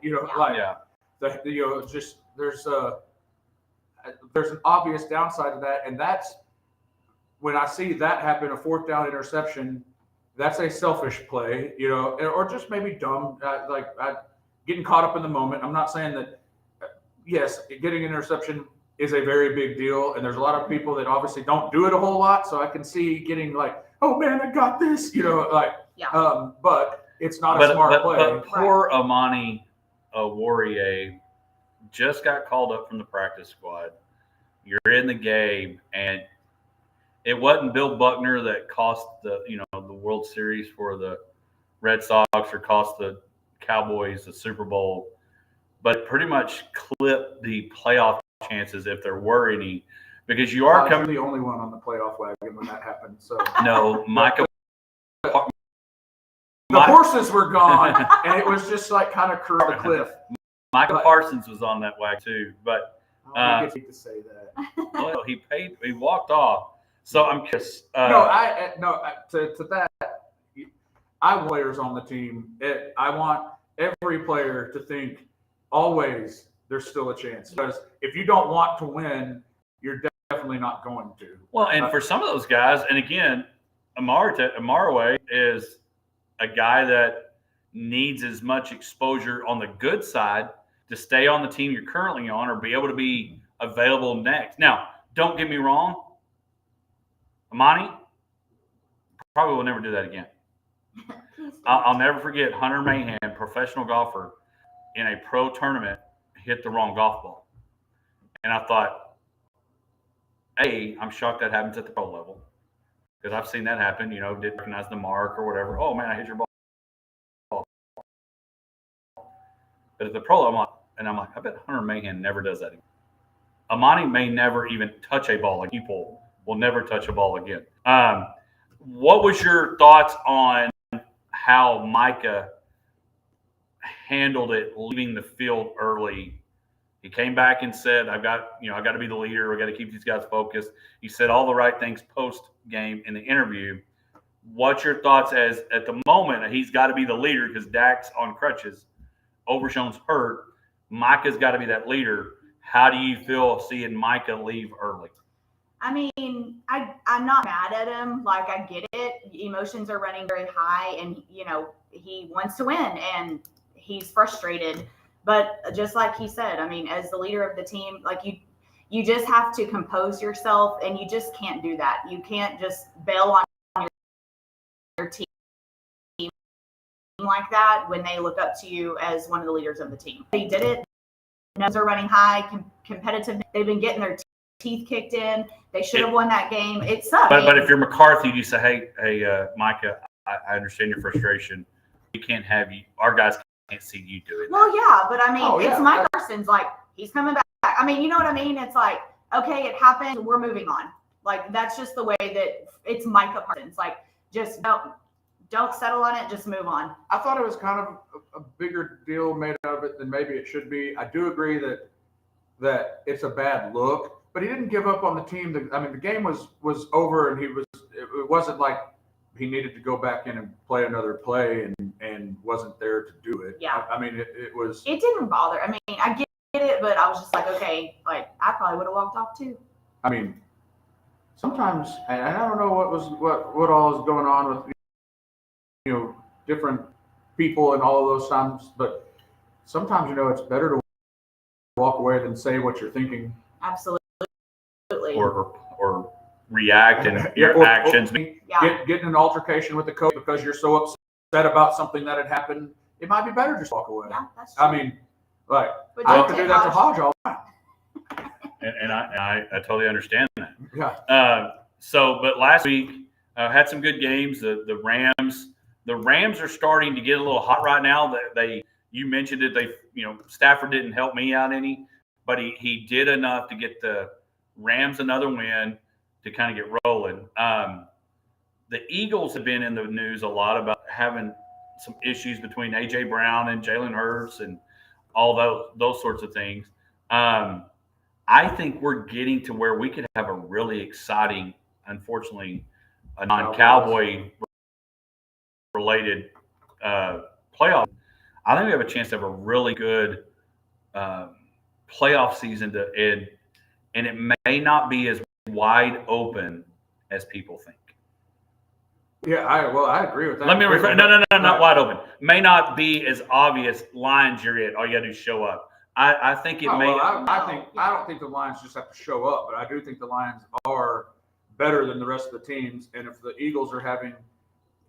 Just there's an obvious downside to that, and that's when I see that happen, a 4th down interception. That's a selfish play, or just maybe dumb, getting caught up in the moment. I'm not saying that. Yes, getting an interception is a very big deal, and there's a lot of people that obviously don't do it a whole lot. So I can see getting oh man, I got this, but it's not a smart play. But poor Amani Warrior just got called up from the practice squad. You're in the game, and it wasn't Bill Buckner that cost the World Series for the Red Sox or cost the Cowboys the Super Bowl, but pretty much clipped the playoff chances if there were any, because you are coming the only one on the playoff wagon when that happened. So no, Micah. The horses were gone, and it was just kind of curved the cliff. Micah Parsons was on that wagon too, but I don't get to say that. Well, he walked off. So I'm curious. To that, I want players on the team. I want every player to think always there's still a chance, because if you don't want to win, you're definitely not going to. Well, and for some of those guys, and again, Amaraway is a guy that needs as much exposure on the good side to stay on the team you're currently on or be able to be available next. Now, don't get me wrong. Amani probably will never do that again. I'll never forget Hunter Mahan, professional golfer, in a pro tournament, hit the wrong golf ball. And I thought, I'm shocked that happens at the pro level, because I've seen that happen, didn't recognize the mark or whatever. Oh, man, I hit your ball. But at the pro level, I'm like, I bet Hunter Mahan never does that again. Amani may never even touch a ball. People will never touch a ball again. What was your thoughts on how Micah handled it leaving the field early? He came back and said, I got to be the leader. We got to keep these guys focused. He said all the right things post game in the interview. What's your thoughts as at the moment he's got to be the leader because Dak's on crutches, Overshown's hurt. Micah's got to be that leader. How do you feel seeing Micah leave early? I mean, I'm not mad at him. I get it. Emotions are running very high, and, he wants to win, and he's frustrated. But just like he said, I mean, as the leader of the team, you just have to compose yourself, and you just can't do that. You can't just bail on your team like that when they look up to you as one of the leaders of the team. They did it. Numbers are running high, competitive. They've been getting their teeth kicked in. They should have won that game. It sucks. But if you're McCarthy, you say, hey, Micah, I understand your frustration. We can't have you. Our guys can't see you do it. Well, yeah, but I mean, it's yeah. Mike Carson's like, he's coming back. I mean, you know what I mean? It's like, okay, it happened. We're moving on. Like, that's just the way that it's Micah Parsons. Like, just don't settle on it. Just move on. I thought it was kind of a bigger deal made out of it than maybe it should be. I do agree that it's a bad look, but he didn't give up on the team. I mean, the game was over, and it wasn't like he needed to go back in and play another play and wasn't there to do it. Yeah. I mean, it was. It didn't bother. I mean, I get it, but I was just like, okay, like I probably would have walked off too. I mean, sometimes, and I don't know what all is going on with different people and all of those times, but sometimes it's better to walk away than say what you're thinking. Absolutely. Or react and your actions. Yeah. Get in an altercation with the coach because you're so upset about something that had happened. It might be better to just walk away. Yeah, that's true. I mean, like, But I don't have to get do that to Hodge. Hodge all the time. And I totally understand that. Yeah. But last week had some good games. The Rams are starting to get a little hot right now. You mentioned it. Stafford didn't help me out any, but he did enough to get the Rams another win to kind of get rolling. The Eagles have been in the news a lot about having some issues between A.J. Brown and Jalen Hurts and all those sorts of things. I think we're getting to where we could have a really exciting, unfortunately, a non-Cowboy related playoff. I think we have a chance to have a really good playoff season and it may not be as wide open as people think. Yeah, I agree with that. Let me rephrase. No, not wide open. May not be as obvious lines you're at. All you got to do is show up. I think it may. I don't think the Lions just have to show up, but I do think the Lions are better than the rest of the teams. And if the Eagles are having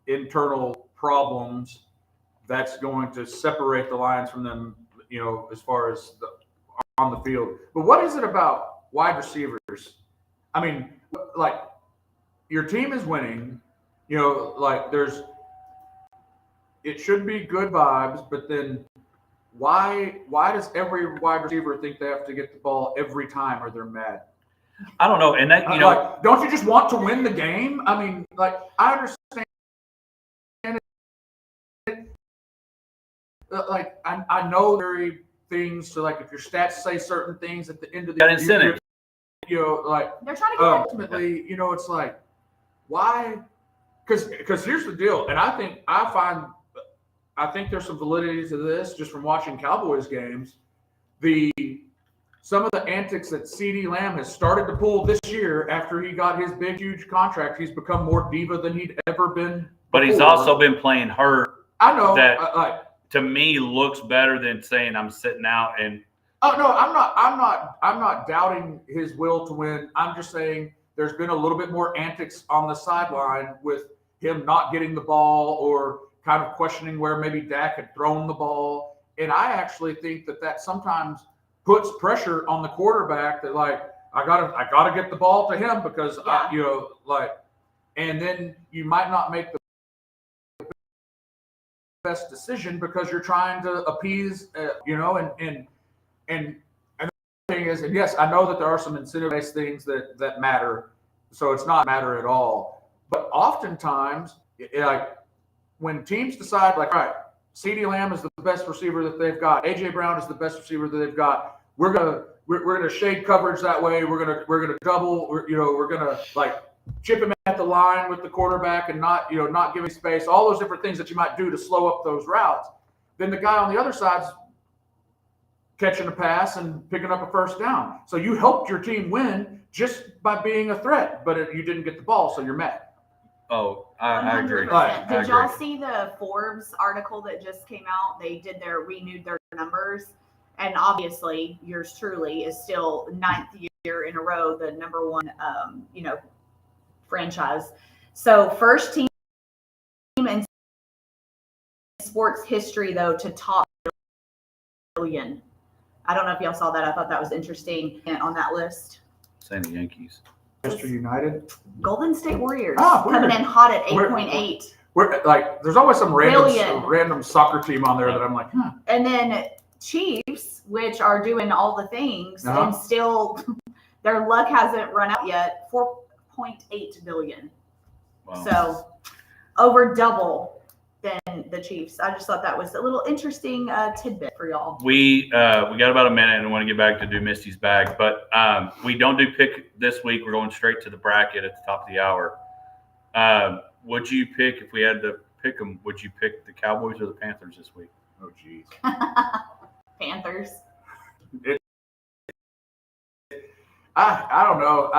internal problems, that's going to separate the Lions from them, as far as on the field. But what is it about wide receivers? I mean, like, your team is winning, it should be good vibes, but then why does every wide receiver think they have to get the ball every time or they're mad? I don't know. And that, don't you just want to win the game? I mean, like, I understand it. Like, I know very things. So, like, if your stats say certain things at the end of the got incentive. Like, they're trying to get ultimately, it's like, why? Because here's the deal, and I think there's some validity to this just from watching Cowboys games. Some of the antics that CeeDee Lamb has started to pull this year after he got his big, huge contract, he's become more diva than he'd ever been. But he's also been playing hurt. I know that to me looks better than saying I'm sitting out and. Oh no, I'm not doubting his will to win. I'm just saying there's been a little bit more antics on the sideline with him not getting the ball or kind of questioning where maybe Dak had thrown the ball. And I actually think that sometimes puts pressure on the quarterback that, like, I gotta get the ball to him because and then you might not make the best decision because you're trying to appease, and the thing is, and yes, I know that there are some incentive-based things that matter, so it's not matter at all. But oftentimes, like, when teams decide, like, all right, CeeDee Lamb is the best receiver that they've got, A.J. Brown is the best receiver that they've got, we're gonna shade coverage that way, we're gonna double, we're gonna, like, chip him at the line with the quarterback and not give him space, all those different things that you might do to slow up those routes. Then the guy on the other side's catching a pass and picking up a first down. So you helped your team win just by being a threat, but you didn't get the ball, so you're mad. Oh, I agree. 100%. Did y'all see the Forbes article that just came out? They renewed their numbers, and obviously yours truly is still 9th year in a row the number one franchise. So first team in sports history, though, to top billion. I don't know if y'all saw that. I thought that was interesting on that list. Saying the Yankees. Manchester United. Golden State Warriors Ah, weird. coming in hot at 8.8. We're like, there's always some random soccer team on there that I'm like, And then Chiefs, which are doing all the things, Uh-huh. and still their luck hasn't run out yet. 4.8 billion. Wow. So over double than the Chiefs. I just thought that was a little interesting tidbit for y'all. We got about a minute and I want to get back to do Misty's bag, but we don't do pick this week. We're going straight to the bracket at the top of the hour. Would you pick, if we had to pick them, would you pick the Cowboys or the Panthers this week? oh geez. Panthers. I don't know.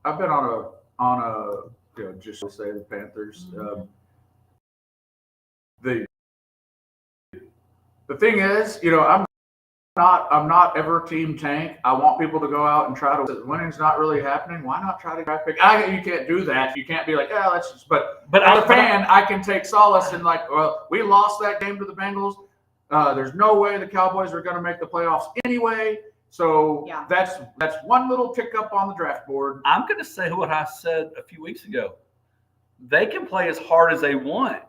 I've been on a just to say the Panthers. The thing is, I'm not ever team tank. I want people to go out and try to. Winning's not really happening. Why not try to draft pick? You can't do that. You can't be like, yeah, let's just. But as a fan, I can take solace in like, well, we lost that game to the Bengals. There's no way the Cowboys are going to make the playoffs anyway. So Yeah. that's one little tick up on the draft board. I'm going to say what I said a few weeks ago. They can play as hard as they want,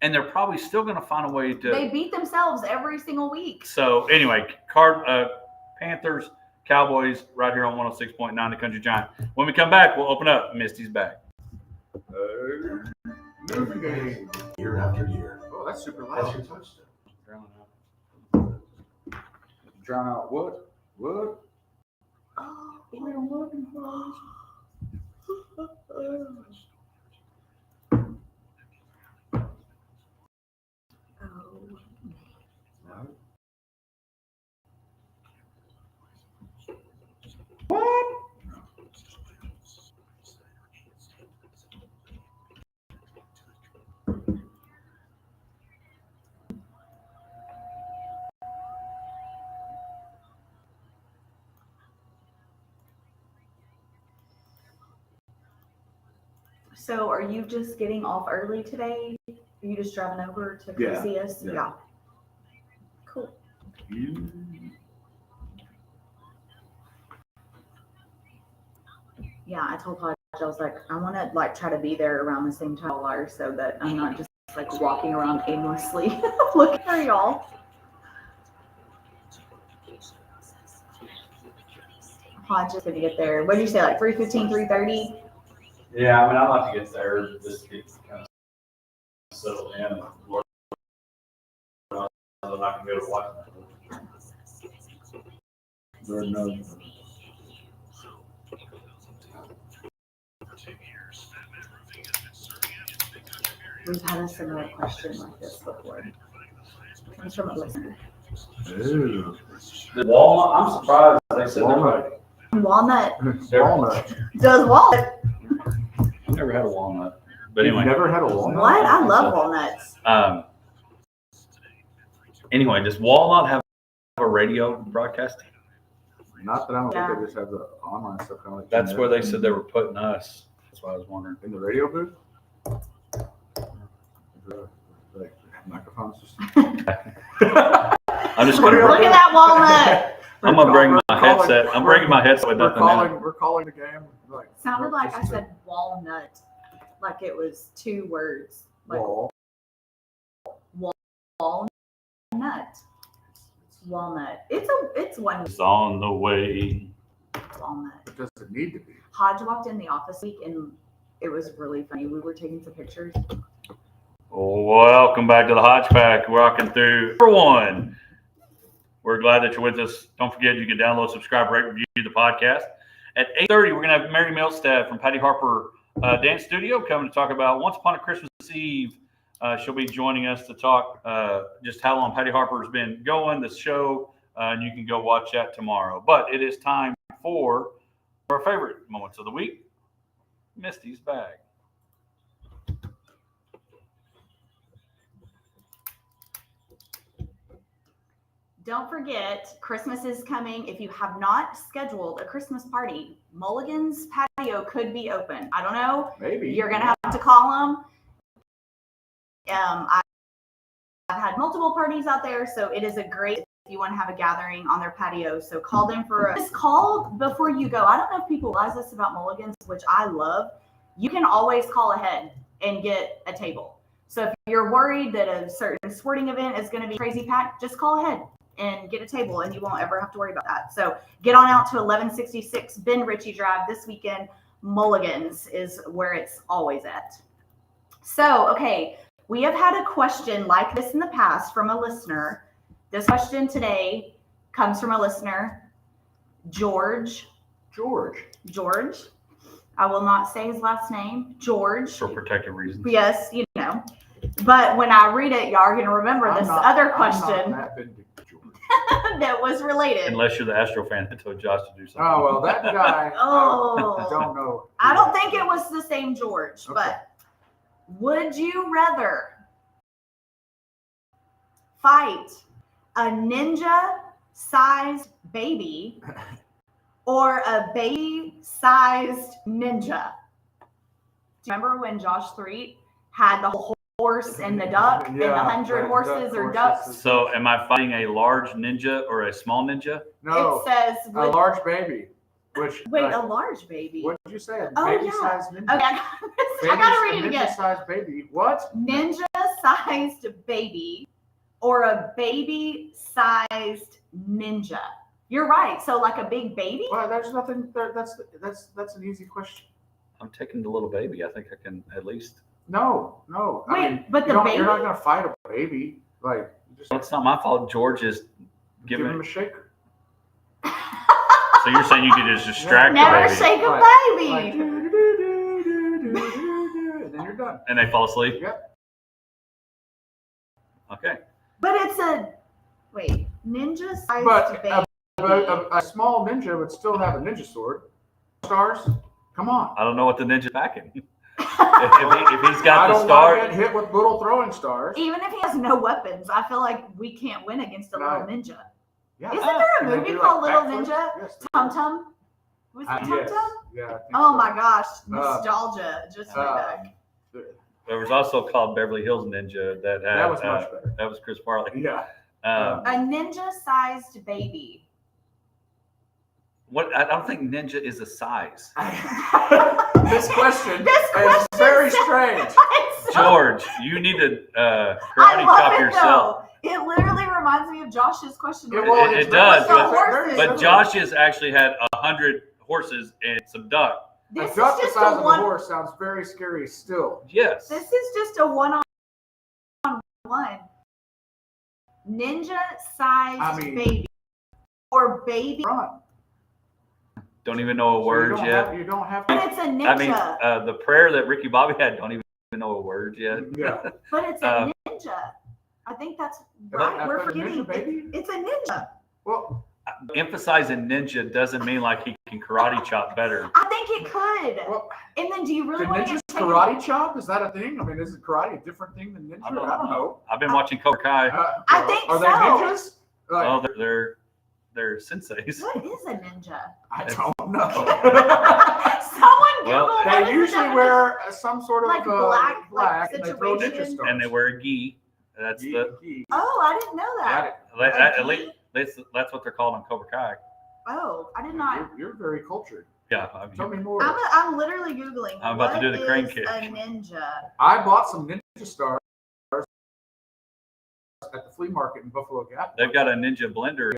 and they're probably still going to find a way to. They beat themselves every single week. So anyway, Panthers, Cowboys, right here on 106.9 The Country Giant. When we come back, we'll open up Misty's bag. Movie game. Year after year. Oh, that's super That's loud. your touchdown. Drown out what? What? Oh, we're looking for So are you just getting off early today? Are you just driving over to come Yeah, see us? yeah. Cool. Yeah, I told Hodge, I was like, I want to like try to be there around the same time hour so that I'm not just like walking around aimlessly looking for y'all. Hodge is gonna get there. What did you say, like 3:15, 3:30? Yeah, I mean, I'd like to get there just to get kind of settled in and work. Then I can go to watch. We've had a similar question like this before. It's from a listener. Ooh. The Walmart, I'm surprised they said that. Walnut. Walnut. Does walnut? I've never had a walnut. But You've anyway. never had a walnut? What? I love walnuts. Anyway, does Walmart have a radio broadcast? Not that I don't Yeah. think they just have the online stuff kind of like That's where they said they were putting us. That's why I was wondering. in the radio booth. Like microphones. I'm just gonna. Look at that walnut. I'm gonna bring my We're calling- headset. I'm bringing my headset with We're nothing in it. calling. We're calling the game. Like Sounded like I just said walnut, like it was two words. Like wall. walnut. Walnut. It's one It's on the way. walnut. It doesn't need to be. Hodge walked in the office week and it was really funny. We were taking some pictures. Welcome back to the Hodge Pack. We're rocking through number one. We're glad that you're with us. Don't forget you can download, subscribe, rate, review the podcast. At 8:30, we're going to have Mary Milstead from Patty Harper Dance Studio coming to talk about Once Upon a Christmas Eve. She'll be joining us to talk just how long Patty Harper's been going, the show, and you can go watch that tomorrow. But it is time for our favorite moments of the week, Misty's Bag. Don't forget, Christmas is coming. If you have not scheduled a Christmas party, Mulligan's patio could be open. I don't know. Maybe You're going to have to call them. had multiple parties out there, so it is a great if you want to have a gathering on their patio. So call them just call before you go. I don't know if people realize this about Mulligan's, which I love. You can always call ahead and get a table. So if you're worried that a certain sporting event is going to be crazy packed, just call ahead and get a table, and you won't ever have to worry about that. So get on out to 1166 Ben Ritchie Drive this weekend. Mulligan's is where it's always at. So, okay, we have had a question like this in the past from a listener. This question today comes from a listener, George. I will not say his last name. George. For protective reasons. Yes, you know. But when I read it, y'all are going to remember this other question that was related. Unless you're the Astro fan that told Josh to do something. Oh, well, that guy, I don't know. I don't think it was the same George, Okay. but would you rather fight a ninja-sized baby or a baby-sized ninja? Do you remember when Josh Threet had the whole horse and the duck and the 100 horses or ducks? So am I fighting a large ninja or a small ninja? No, It says, a large baby. Which, wait, a large baby. what did you say? A Oh, baby-sized ninja? Okay, I gotta read it again. Ninja-sized baby. What? Ninja-sized baby or a baby-sized ninja? You're right. So like a big baby? Well, there's nothing. That's an easy question. I'm taking the little baby. I think I can at least. No. Wait, but the baby? You're not going to fight a baby. Like, just Well, it's not my fault. George is give giving him it. a shaker. So you're saying you could just distract Never the baby shake a Like, baby. and then you're done. and they fall asleep? Yep. Okay. But it's a ninja-sized But baby. a small ninja would still have a ninja sword. Stars. Come on. I don't know what the ninja's packing. if he's got I the don't star, want to get hit with little throwing stars. Even if he has no weapons, I feel like we can't win against a little ninja. Yeah. Isn't there a And they movie do, called Little backflips. Ninja? Yes, there Tum is. Tum? Was it Tum Yes. Tum? Yeah. I think Oh so. my gosh, nostalgia just went back. there was also called Beverly Hills Ninja that had. That was much better. That was Chris Farley. Yeah. A ninja-sized baby. What? I don't think ninja is a size. This question This is question very said- strange. George, you need to I karate love chop it yourself. though. It literally reminds me of Josh's question. It earlier. It does, With the horses. But Josh has actually had 100 horses and some duck. This A is duck the just size a of one. a horse sounds very scary still. Yes. This is just a one-on-one. Ninja-sized baby or baby. Run. Don't even know a word yet. You don't have But to. it's a ninja. I mean, the prayer that Ricky Bobby had, don't even know a word yet. Yeah. But it's a ninja. I think that's right. We're But a forgetting. ninja baby? It's a ninja. Well, Emphasizing ninja doesn't mean like he can karate chop better. I think it could. well, And then, do you really the want to ninja's get taken? karate chop? Is that a thing? I mean, is karate a different thing than ninja? I don't know. I've been watching Cobra Kai. I think Are they so. ninjas? Like, Oh, they're senseis. What is a ninja? I don't know. Someone Well, Google. what They is the usually definition? wear some sort of Like black, like and they throw ninja situation. stars. And they wear a gi. That's Gee, the gee. Oh, I didn't know that. at least that's what they're called on Cobra Kai. Oh, I did not. You're very cultured. Yeah, I mean, Tell me more. I'm literally Googling. I'm about to do the crane what is kick. a ninja? I bought some ninja stars at the flea market in Buffalo Gap. they've got a ninja blender.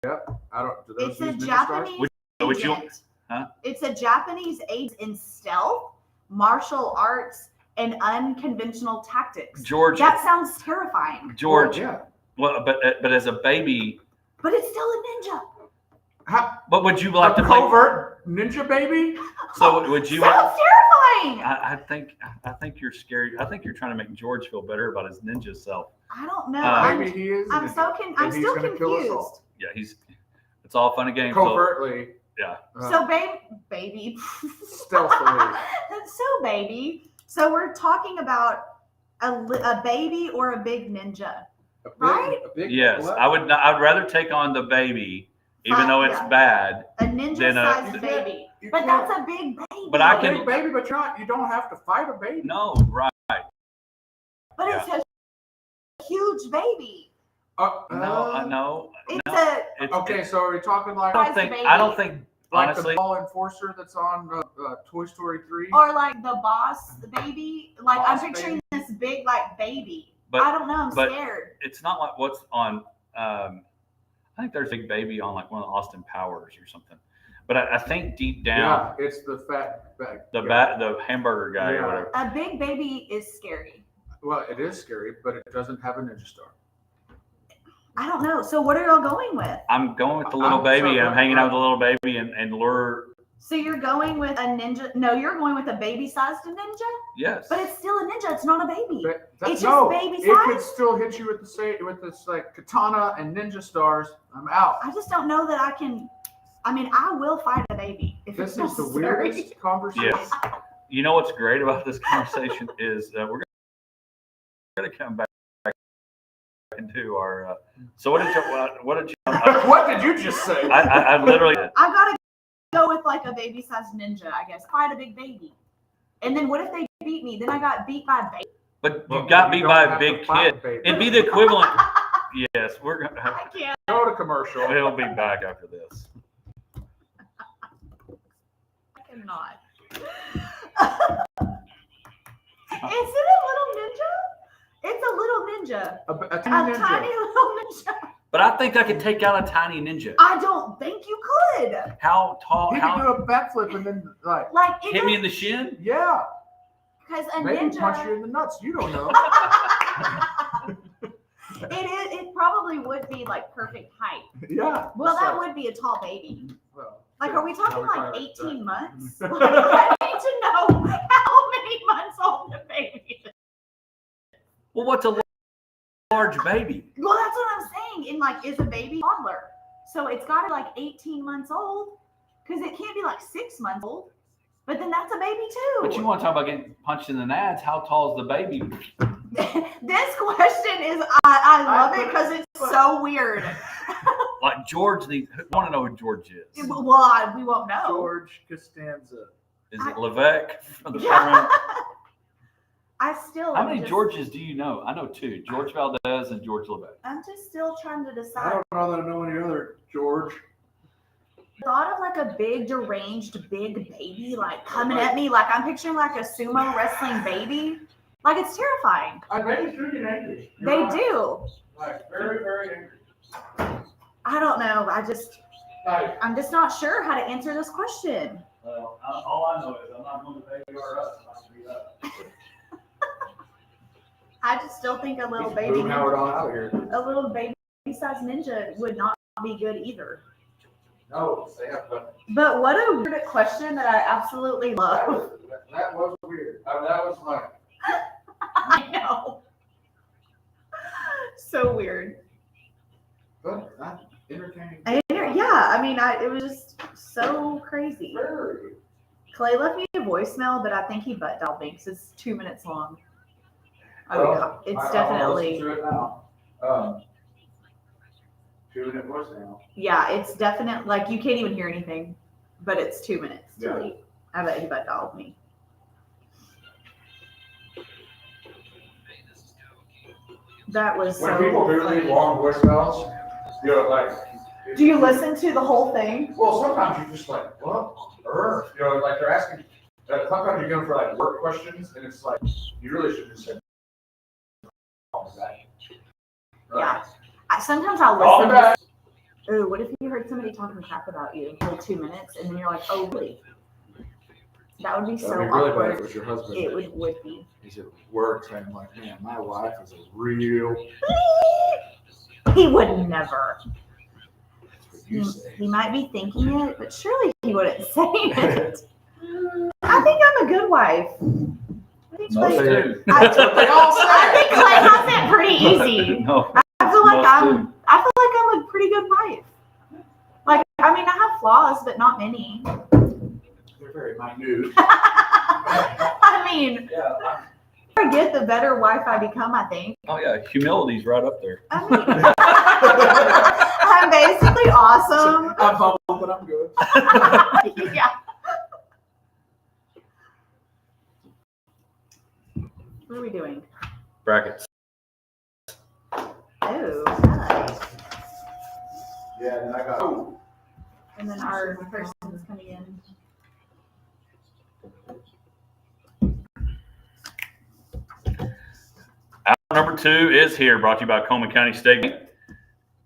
Yep. I don't. Do those It's a use ninja stars? Japanese Would you? agent. Huh? It's a Japanese aid in stealth, martial arts, and unconventional tactics. George, That sounds terrifying. George. Yeah. Well, but as a baby, But it's still a ninja. but would you like A to play? covert ninja baby? So would you? Sounds terrifying. I think you're scary. I think you're trying to make George feel better about his ninja self. I don't know. Maybe he is. I'm and so and I'm he's still gonna kill us confused. all. Yeah, it's all fun and games. So, Covertly. yeah. So baby. Stealthily. So baby. So we're talking about a baby or a big ninja. A big- Right? a big Yes, what? I would. I'd rather take on the baby, even though it's Yeah. bad. A ninja Then, sized you baby. You But can't- that's a big baby. But I a can- big baby, but you don't have to fight a baby. No, right. But it's a huge baby. No. It's Okay, so are we talking like I don't think like honestly. the ball enforcer that's on Toy Story 3? or like the boss baby. Like I'm Boss picturing baby? this big like baby. But I don't know. I'm but- scared. It's not like what's on. I think there's a big baby on like one of the Austin Powers or something. But I think deep down, Yeah, it's the fat bag. the hamburger guy Yeah. or whatever. A big baby is scary. Well, it is scary, but it doesn't have a ninja star. I don't know. So what are y'all going with? I'm going with the little I'm baby. sorry, I'm hanging out with right. the little baby and lure. So you're going with a ninja? No, you're going with a baby-sized ninja. Yes. But it's still a ninja. It's not a baby. But It's just no, baby it could size? still hit you with this like katana and ninja stars. I'm out. I just don't know that I can. I mean, I will fight a baby if This it's is the necessary. weirdest conversation. Yes. You know what's great about this conversation is we're going to come back and do our. So what did you? What did you just say? I literally. I gotta go with like a baby-sized ninja, I guess. Fight a big baby, and then what if they beat me? Then I got beat by a baby. But you Well, got you beat don't by a have big to fight kid. baby. It'd be the equivalent. Yes, we're gonna. I can't. Go to commercial. We'll be back after this. I cannot. Is it a little ninja? It's a little ninja. A A tiny ninja. tiny little ninja. But I think I could take out a tiny ninja. I don't think you could. How tall? He can do How a backflip and then like, Like it hit me in the shin? yeah, because a maybe ninja. punch you in the nuts. You don't know. It probably would be like perfect height. Yeah. Well, it's that like, would be a tall baby. well, Like, yeah, are we talking now like we 18 months? that. I need to know how many months old the baby is. Well, what's a large baby? Well, that's what I'm saying. And like, is a baby toddler? So it's got to be like 18 months old because it can't be like 6 months old. But then that's a baby too. But you want to talk about getting punched in the nads? How tall is the baby? This question is, I love it because it's so weird. Like George needs. I want to know who George is. Well, we won't know. George Costanza. Is it Levesque from the Yeah. program? I still. How many just- Georges do you know? I know two: George Valdez and George Levesque. I'm just still trying to I decide. don't know that I know any other George. Thought of like a big deranged big baby like coming at me, like I'm picturing like a sumo wrestling baby. Like it's terrifying. Babies do get angry. You're They right. do. Like very, very angry. I don't know. Like, I'm just not sure how to answer this question. Well, all I know is I'm not going to baby or us. I just still think a little he's baby, moving Howard on out here. a little baby-sized ninja would not be good either. No, they have fun. But what a weird question that I absolutely love. That was weird. That was like, I know. So weird. but not entertaining. Yeah, I mean, it was just so crazy. Very. Clay left me a voicemail, but I think he butt dialed me because it's 2 minutes long. Oh Well, yeah, it's I'll definitely. listen to it now. 2-minute voicemail. Yeah, it's definite. Like you can't even hear anything, but it's 2 minutes. Yeah. Delete. I bet he butt dialed me. That was When so people do leave funny. long voicemails, you know, like. Do you listen to the whole thing? Well, sometimes you just like, what on earth? You know, like they're asking. Sometimes you go for like work questions, and it's like you really should just say. Yeah. Sometimes I'll Call me listen. back. Ooh, what if you heard somebody talking crap about you for 2 minutes, and then you're like, oh really? That would be so That'd be really bad if awkward. it was your husband. It would be. He's at work saying like, man, my wife is a real. He would never. That's what you say. He might be thinking it, but surely he wouldn't say it. I think I'm a good wife. I think Most Clay, do. That's what they all I think say. Clay has it pretty easy. No. I feel like Most I'm a pretty good wife. Like, I mean, I have flaws, but not many. They're very minute. I mean, Yeah. I get the better wife I become, I think. Oh yeah, humility's right up there. I mean, I'm basically awesome. I'm humble, but I'm good. Yeah. What are we doing? Brackets. and I got. Oh. And then our person's coming in. Hour number 2 is here, brought to you by Coleman County State Bank.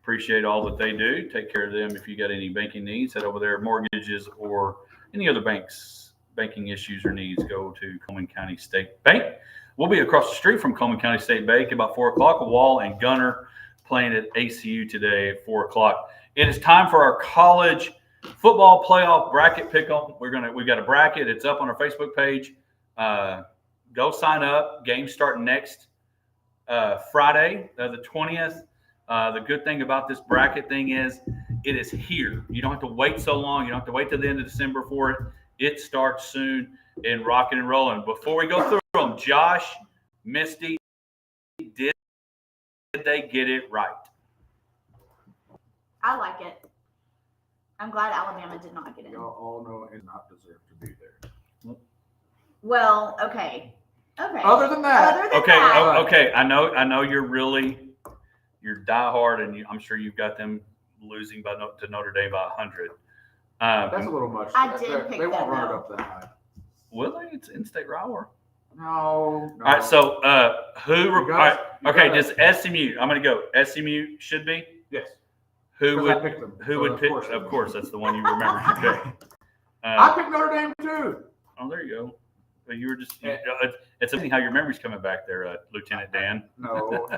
Appreciate all that they do. Take care of them. If you got any banking needs, head over there. Mortgages or any other banking issues or needs, go to Coleman County State Bank. We'll be across the street from Coleman County State Bank about 4 o'clock. Wall and Gunner playing at ACU today at 4 o'clock. It is time for our college football playoff bracket pick'em. We've got a bracket. It's up on our Facebook page. Go sign up. Games start next Friday, the 20th. The good thing about this bracket thing is it is here. You don't have to wait so long. You don't have to wait till the end of December for it. It starts soon and rocking and rolling. Before we go through them, Josh, Misty, did they get it right? I like it. I'm glad Alabama did not get in. Y'all all know and not deserve to be there. Well, okay. Other than that. Okay. I know you're diehard, and I'm sure you've got them losing to Notre Dame by 100. That's a little much. I did pick They won't that, run it though. up that high. Will they? It's in-state rivalry. No. All right. So does SMU? I'm going to go. SMU should be. Yes. Who 'Cause would I picked them. Who So would of pick? course Of course, that's the one you remember. Okay. I picked Notre Dame too. Oh, there you go. But you were just. It's amazing how your memory's coming back there, Lieutenant Dan. No.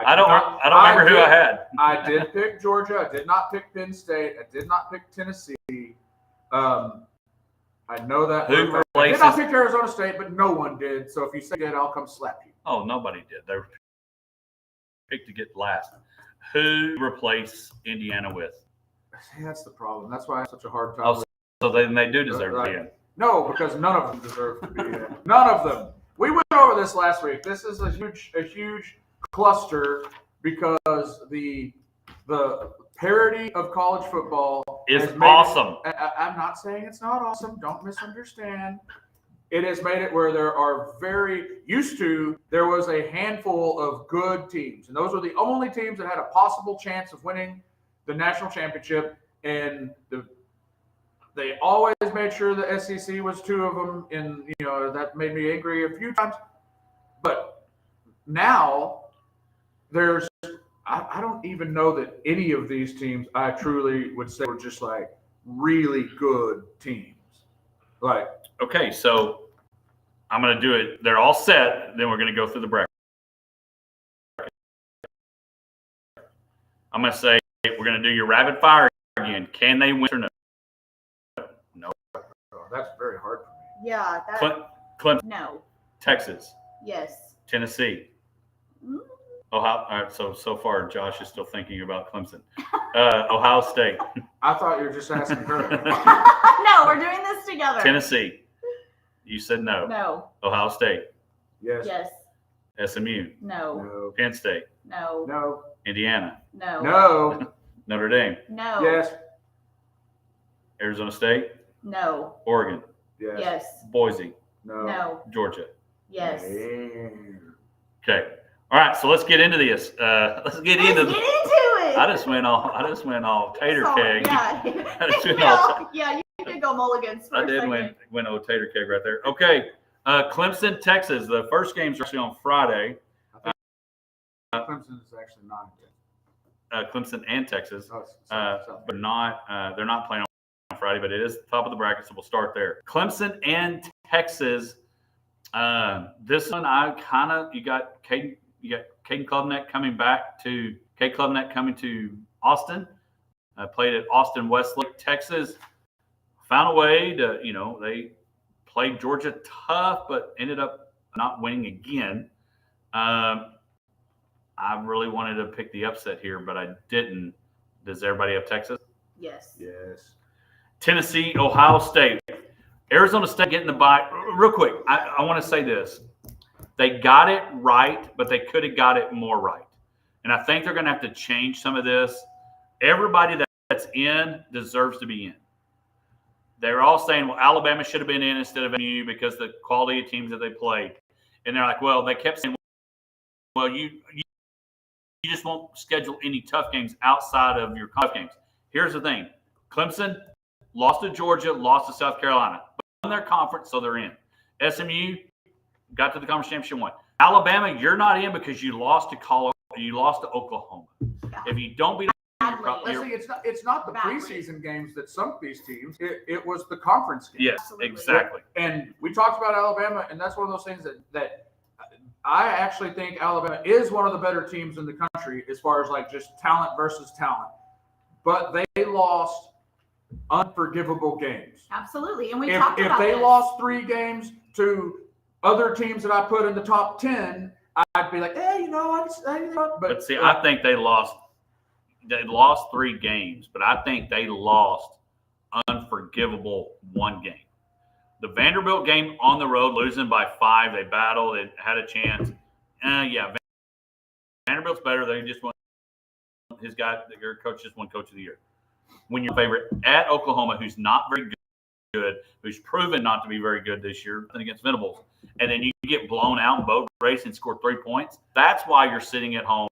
I don't remember who I had. I did pick Georgia. I did not pick Penn State. I did not pick Tennessee. I know that. Who I did not replaces? pick Arizona State, but no one did. So if you say that, I'll come slap you. Oh, nobody did. They were picked to get last. Who replaced Indiana with? See, that's the problem. That's why I have such a hard time. Oh, so then they do deserve to be in. No, because none of them deserve to be in. None of them. We went over this last week. This is a huge cluster because the parody of college football Is has made awesome. I'm not saying it's not awesome. Don't misunderstand. It has made it where there are there was a handful of good teams, and those were the only teams that had a possible chance of winning the national championship, and they always made sure the SEC was 2 of them, and that made me angry a few times. But now I don't even know that any of these teams I truly would say were just like really good teams. Like, Okay, so I'm going to do it. They're all set. Then we're going to go through the bracket. I'm going to say we're going to do your rapid fire again. Can they win or no? No. that's very hard for me. Yeah. Clemson, No. Texas, Yes. Tennessee, Mm. Ohio. All right, so far Josh is still thinking about Clemson. Ohio State, I thought you were just asking her. No, we're doing this together. Tennessee. You said no. No. Ohio State, Yes. Yes. SMU, No. No. Penn State, No. No. Indiana, No. No. Notre Dame, No. Yes. Arizona State, No. Oregon, Yes. Yes. Boise, No. No. Georgia. Yes. Damn. Okay. All right. So let's get into this. Let's get into. Let's get into it. I just went all tater So, keg. Yeah. I just went all. Yeah, you did go mulligans for I a did second. win old tater keg right there. Okay. Clemson, Texas. The first game's actually on Friday. Clemson is actually not. Clemson and Texas, Oh, sorry. but not. They're not playing on Friday, but it is the top of the bracket, so we'll start there. Clemson and Texas. This one, you got Caden Klubnik coming to Austin. Played at Austin Westlake, Texas. Found a way to, they played Georgia tough, but ended up not winning again. I really wanted to pick the upset here, but I didn't. Does everybody have Texas? Yes. Yes. Tennessee, Ohio State. Arizona State getting the bye. Real quick, I want to say this. They got it right, but they could have got it more right. And I think they're going to have to change some of this. Everybody that's in deserves to be in. They're all saying, well, Alabama should have been in instead of MU because the quality of teams that they played. And they're like, well, they kept saying, well, you just won't schedule any tough games outside of your tough games. Here's the thing. Clemson lost to Georgia, lost to South Carolina. Won their conference, so they're in. SMU got to the conference championship one. Alabama, you're not in because you lost to Colorado. You lost to Oklahoma. Yeah. If you don't beat Let's see, it's not the preseason games that sunk these teams. It was the conference games. Yes, Absolutely. exactly. And we talked about Alabama, and that's one of those things that I actually think Alabama is one of the better teams in the country as far as like just talent versus talent. But they lost unforgivable games. Absolutely. And we If talked about they this. lost 3 games to other teams that I put in the top 10, I'd be like, hey, But see, I think they lost 3 games, but I think they lost unforgivable 1 game. The Vanderbilt game on the road, losing by 5, they battled, they had a chance. Yeah, Vanderbilt's better. They just won. His guy, their coach, just won Coach of the Year. When you're favorite at Oklahoma, who's not very good, who's proven not to be very good this year, against Venables, and then you get blown out in boat race and score 3 points, that's why you're sitting at home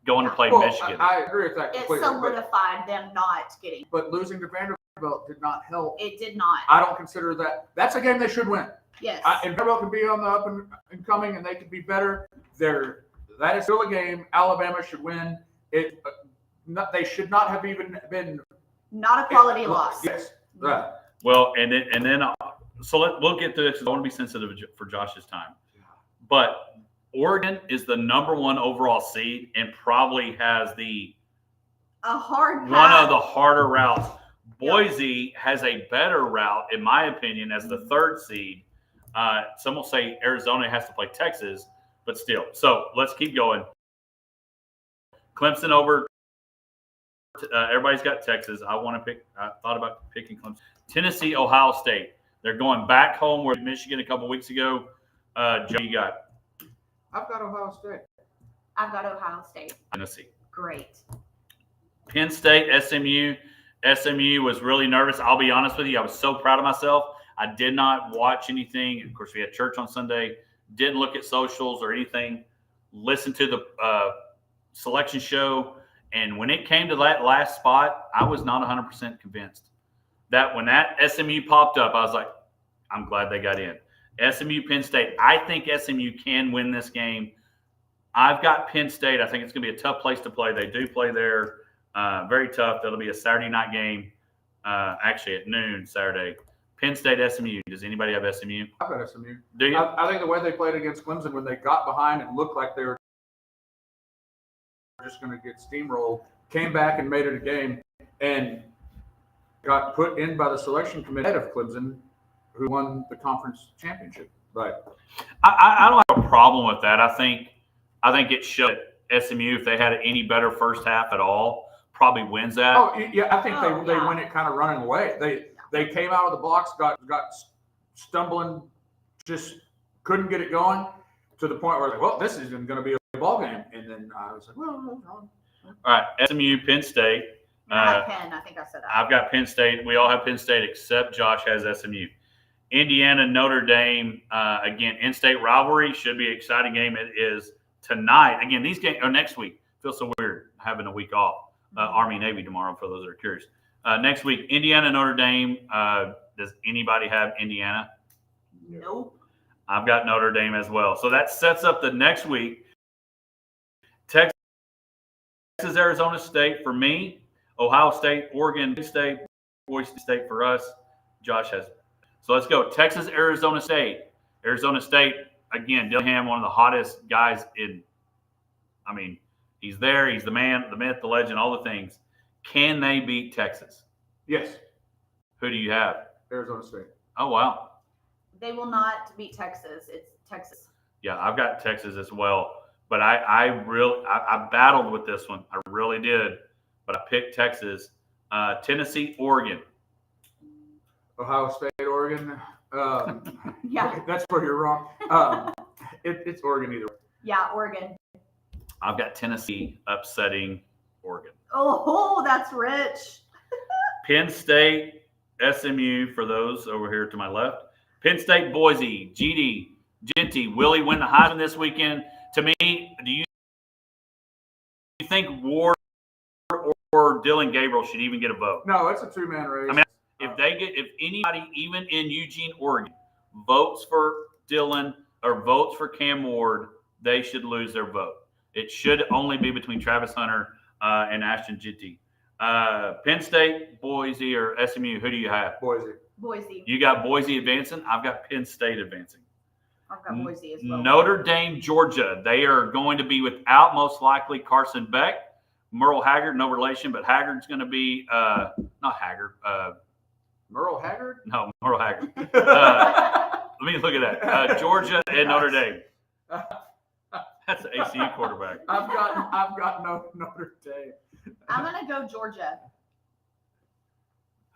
going to play Michigan. I agree with that It completely. solidified them not getting. But losing to Vanderbilt did not help. It did not. I don't consider that. That's a game they should win. Yes. And Vanderbilt can be on the up and coming, and they can be better. That is still a game Alabama should win. They should not have even been. Not a quality loss. Yes. Right. Well, and then so we'll get to this because I want to be sensitive for Josh's time. But Oregon is the #1 overall seed and probably has A hard one path. of the harder routes. Boise has a better route, in my opinion, as the 3rd seed. Some will say Arizona has to play Texas, but still. So let's keep going. Clemson over. Everybody's got Texas. I thought about picking Clemson. Tennessee, Ohio State. They're going back home where Michigan a couple weeks ago. Joe, you got? I've got Ohio State. I've got Ohio State. Tennessee. Great. Penn State, SMU. SMU was really nervous. I'll be honest with you. I was so proud of myself. I did not watch anything. Of course, we had church on Sunday. Didn't look at socials or anything. Listened to the selection show. And when it came to that last spot, I was not 100% convinced. That when that SMU popped up, I was like, I'm glad they got in. SMU, Penn State. I think SMU can win this game. I've got Penn State. I think it's going to be a tough place to play. They do play there. Very tough. That'll be a Saturday night game, actually at noon Saturday. Penn State, SMU. Does anybody have SMU? I've got SMU. Do you? I think the way they played against Clemson when they got behind and looked like they were just going to get steamrolled, came back and made it a game, and got put in by the selection committee of Clemson, who won the conference championship. But I don't have a problem with that. I think it showed SMU, if they had any better first half at all, probably wins that. oh yeah, I think they yeah. win it kind of running away. They came out of the blocks, got stumbling, just couldn't get it going to the point where like, well, this isn't going to be a ball game. And then I was like, well, All right, SMU, Penn State. I have Penn. I think I said that. I've got Penn State. We all have Penn State except Josh has SMU. Indiana, Notre Dame. Again, in-state rivalry should be an exciting game. It is tonight. Again, these games are next week. Feels so weird having a week off. Army Navy tomorrow for those that are curious. Next week, Indiana, Notre Dame. Does anybody have Indiana? Nope. I've got Notre Dame as well. So that sets up the next week. Texas, Arizona State for me. Ohio State, Oregon State, Boise State for us. Josh has. So let's go. Texas, Arizona State. Arizona State, again, Dillingham, one of the hottest guys in. I mean, he's there. He's the man, the myth, the legend, all the things. Can they beat Texas? yes, Who do you have? Arizona State. Oh, wow. They will not beat Texas. It's Texas. Yeah, I've got Texas as well. But I battled with this one. I really did. But I picked Texas. Tennessee, Oregon. Ohio State, Oregon. Yeah. That's where you're wrong. It's Oregon either way. Yeah, Oregon. I've got Tennessee upsetting Oregon. Oh, that's rich. Penn State, SMU for those over here to my left. Penn State, Boise, GD, Genty, Willie win the Heisman this weekend. To me, do you think Ward Dylan Gabriel should even get a vote. No, it's a two-man race. I mean, if anybody, even in Eugene, Oregon, votes for Dylan or votes for Cam Ward, they should lose their vote. It should only be between Travis Hunter and Ashton Jitty. Penn State, Boise, or SMU, who do you have? Boise. You got Boise advancing. I've got Penn State advancing. I've got Boise as well. Notre Dame, Georgia. They are going to be without, most likely, Carson Beck. Merle Haggard, no relation, but Haggard's going to be not Haggard. Merle Haggard? No, Merle Haggard. Let me look at that. Georgia and Notre Dame. That's an ACU quarterback. I've got Notre Dame. I'm gonna go Georgia.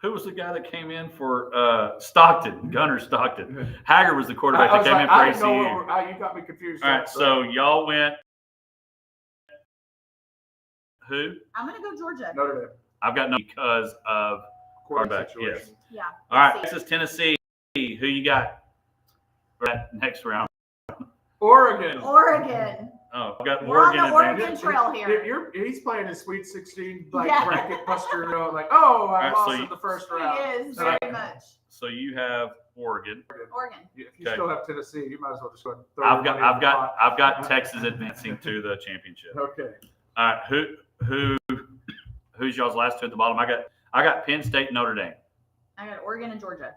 Who was the guy that came in for Stockton? Gunnar Stockton. Haggard was the quarterback that came in for ACU. You got me confused. All right, so y'all went. Who? I'm gonna go Georgia. Notre Dame. I've got no because of quarterback. Yes. Yeah. All right, Texas, Tennessee. Who you got for that next round? Oregon. Oh, I've got We're on Oregon. the Oregon Trail here. He's playing his Sweet 16 Yeah. bracket buster. Like, oh, I All right, lost so in the first round. He is very much. So you have Oregon. Oregon. If you Okay. still have Tennessee, you might as well just go ahead and throw I've your money in the pot. got Texas advancing to the championship. Okay. All right, who's y'all's last two at the bottom? I got Penn State, Notre Dame. I got Oregon and Georgia.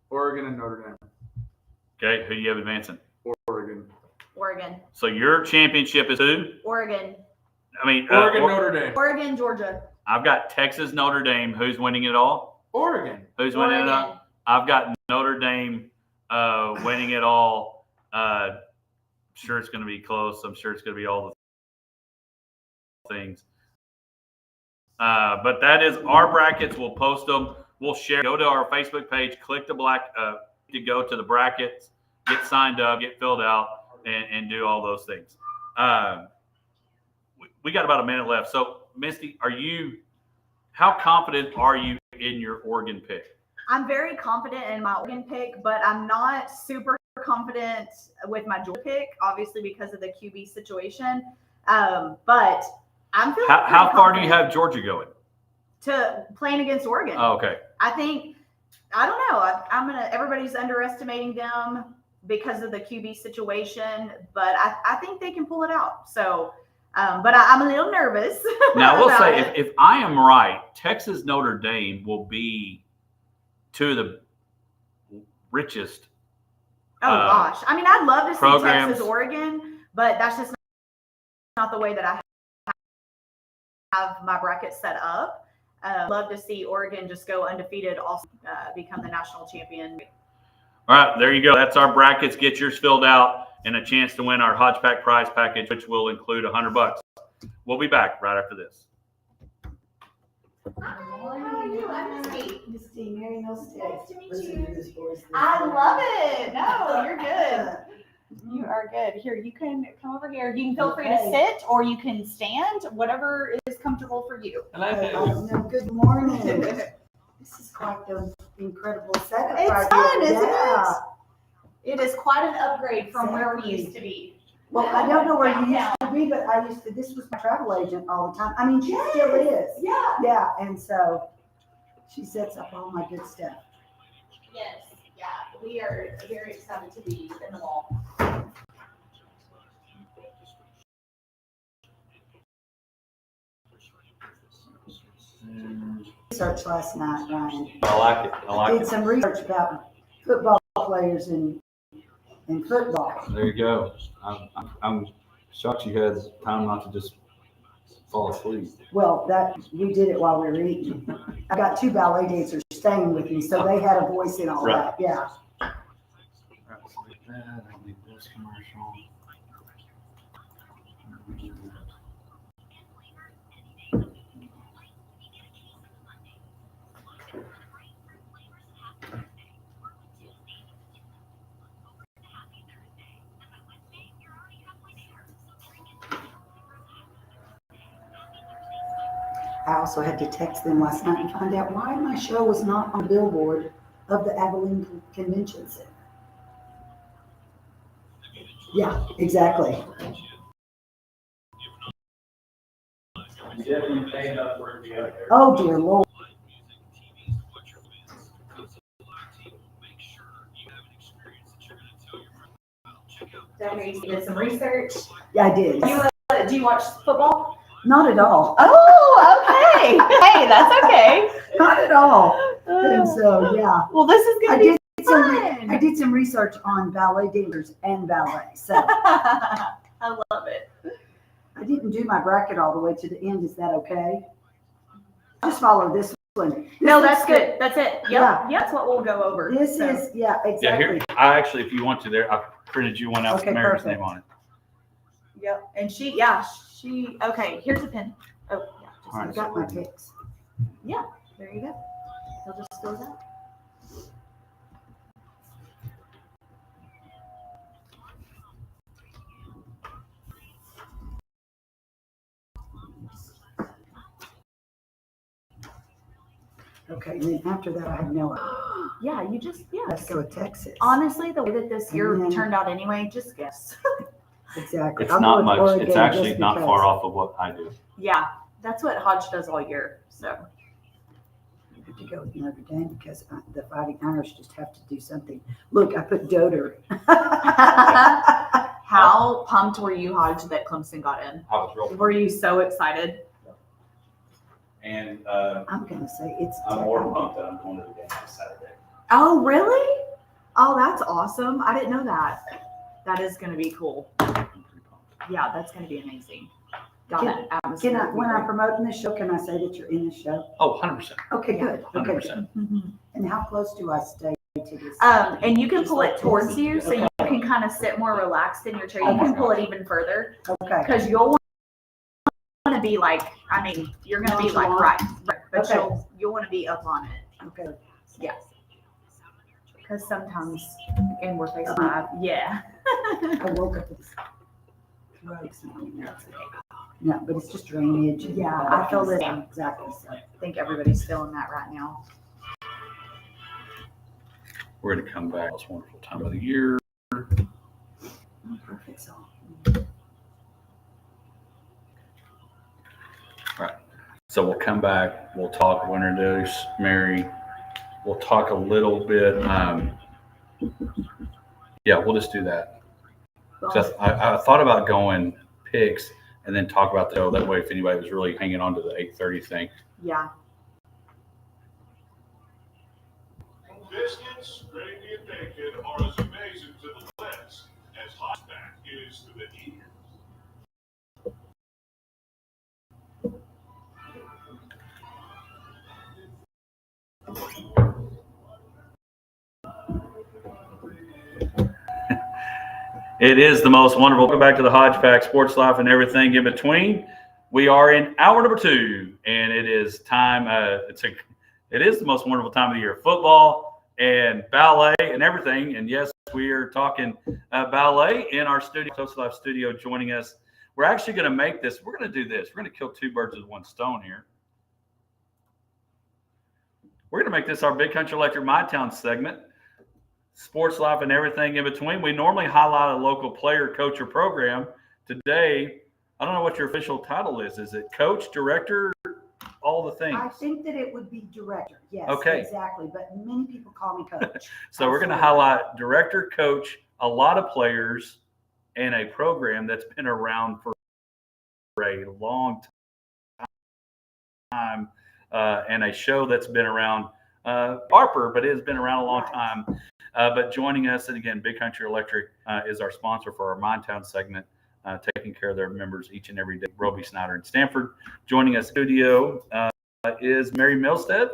Oregon and Notre Dame. Okay, who do you have advancing? Oregon. So your championship is who? Oregon. I mean, Notre Dame. Oregon, Georgia. I've got Texas, Notre Dame. Who's winning it all? Oregon. Who's winning it all? I've got Notre Dame winning it all. I'm sure it's going to be close. I'm sure it's going to be all the things. But that is our brackets. We'll post them. We'll share. Go to our Facebook page. Click the to go to the brackets. Get signed up. Get filled out. And do all those things. We got about a minute left. So, Misty, how confident are you in your Oregon pick? I'm very confident in my Oregon pick, but I'm not super confident with my Georgia pick, obviously because of the QB situation. But I'm feeling How far do you have Georgia going? To playing against Oregon. Oh, okay. I don't know. Everybody's underestimating them because of the QB situation, but I think they can pull it out. So, but I'm a little nervous. Now, I will say, if I am right, Texas Notre Dame will be two of the richest. Oh gosh, I mean, I'd love to see programs. Texas Oregon, but that's just not the way that I have my bracket set up. Love to see Oregon just go undefeated, also become the national champion. All right, there you go. That's our brackets. Get yours filled out and a chance to win our Hodge Pack prize package, which will include $100. We'll be back right after this. Hi, how are you? I'm Misty. Misty, Mary Mills. Nice to meet Listen you. to this voice. I love it. No, you're good. You are good. Here, you can come over here. You can feel free to sit or you can stand, whatever is comfortable for you. Good morning. This is quite the incredible setup. It's right fun, here. isn't Yeah. it? It is quite an upgrade from where we used to be. Well, I don't know where you used to be, but this was my travel agent all the time. I mean, she still is. Yeah. Yeah, and so she sets up all my good stuff. Yes. Yeah. We are very excited to be in the mall. Research last night, Ryan. I like it. I Did some research about football players and football. There you go. I'm shocked you had time not to just fall asleep. Well, we did it while we were eating. I got 2 ballet dancers staying with me, so they had a voice in all Right. that. Yeah. I also had to text them last night and find out why my show was not on the billboard of the Abilene Convention Center. Yeah, exactly. definitely pay enough for it to be out there. Oh, dear Lord. You did some research. Yeah, I did. Do you watch football? Not at all. Oh, okay. Hey, that's okay. Not at all. And so, yeah. Well, this is I gonna be did some. fun. I did some research on ballet dancers and ballet. So I love it. I didn't do my bracket all the way to the end. Is that okay? Just follow this one. No, This that's is good. That's it. Yep. Yeah. Yeah, that's what we'll go over. This So, is, yeah, Yeah, exactly. here, I actually, if you want to, there, I printed you one out with Okay, Mary's perfect. name on it. Yep. And she, okay, here's a pen. Oh, yeah. Just All right. I got my picks. there you go. He'll just fill that. Okay, and then after that, I have no idea. Yeah, you just, Let's go with Texas. Honestly, the way that this year And then- turned out anyway, just guess. Exactly. It's I'll go not with much. Oregon It's actually just not because. far off of what I do. Yeah, that's what Hodge does all year. So. I have to go with Notre Dame because the Fighting Irish just have to do something. Look, I put Doder. How pumped were you, Hodge, that Clemson got in? I was real. Were you so excited? And I'm gonna say it's. I'm more pumped that I'm going to the game on Saturday. Oh, really? Oh, that's awesome. I didn't know that. That is going to be cool. I'm pretty pumped. Yeah, that's going to be amazing. God, Can- that atmosphere. Can I, would be when I'm great. promoting this show, can I say that you're in the show? Oh, 100%. Okay, Yeah, good. Okay, 100%. Mhm. and how close do I stay to this? And you can Just pull like it towards this? you so you can kind of sit more relaxed in your chair. You can pull it even further Okay, because you'll want to be like, I mean, you're going to be like, right. But Okay. you'll want to be up on it. okay. Yeah. Because sometimes, and we're facing live. Yeah. I woke up with this throat sound. No, but it's just drainage. and Yeah, all I that feel kind of the stuff. same. Exactly. So. I think everybody's feeling that right now. We're going to come back. It's a wonderful time of the year. Oh, perfect song. So we'll come back. We'll talk. We'll introduce Mary. We'll talk a little bit. Yeah, we'll just do that. So I thought about going picks and then talk about the show. That way, if anybody was really hanging on to the 8:30 thing. Yeah. Biscuits, gravy, and bacon are as amazing to the west as Hodge Pack is to the east. It is the most wonderful. Go back to the Hodge Pack, sports life, and everything in between. We are in hour number 2, and it is time. It is the most wonderful time of the year. Football and ballet and everything. And yes, we are talking ballet in our studio, Toast Life studio. Joining us, we're actually going to make this. We're going to do this. We're going to kill 2 birds with 1 stone here. We're going to make this our Big Country Electric My Town segment. Sports life and everything in between. We normally highlight a local player, coach, or program. Today, I don't know what your official title is. Is it coach, director, all the things? I think that it would be director. Yes, Okay. exactly. But many people call me coach. So we're going to highlight director, coach, a lot of players, and a program that's been around for a long time, and a show that's been around, Harper, but it has been around a long time. But joining us, and again, Big Country Electric is our sponsor for our Mindtown segment, taking care of their members each and every day. Roby Snyder and Stanford. Joining us in the studio is Mary Milstead,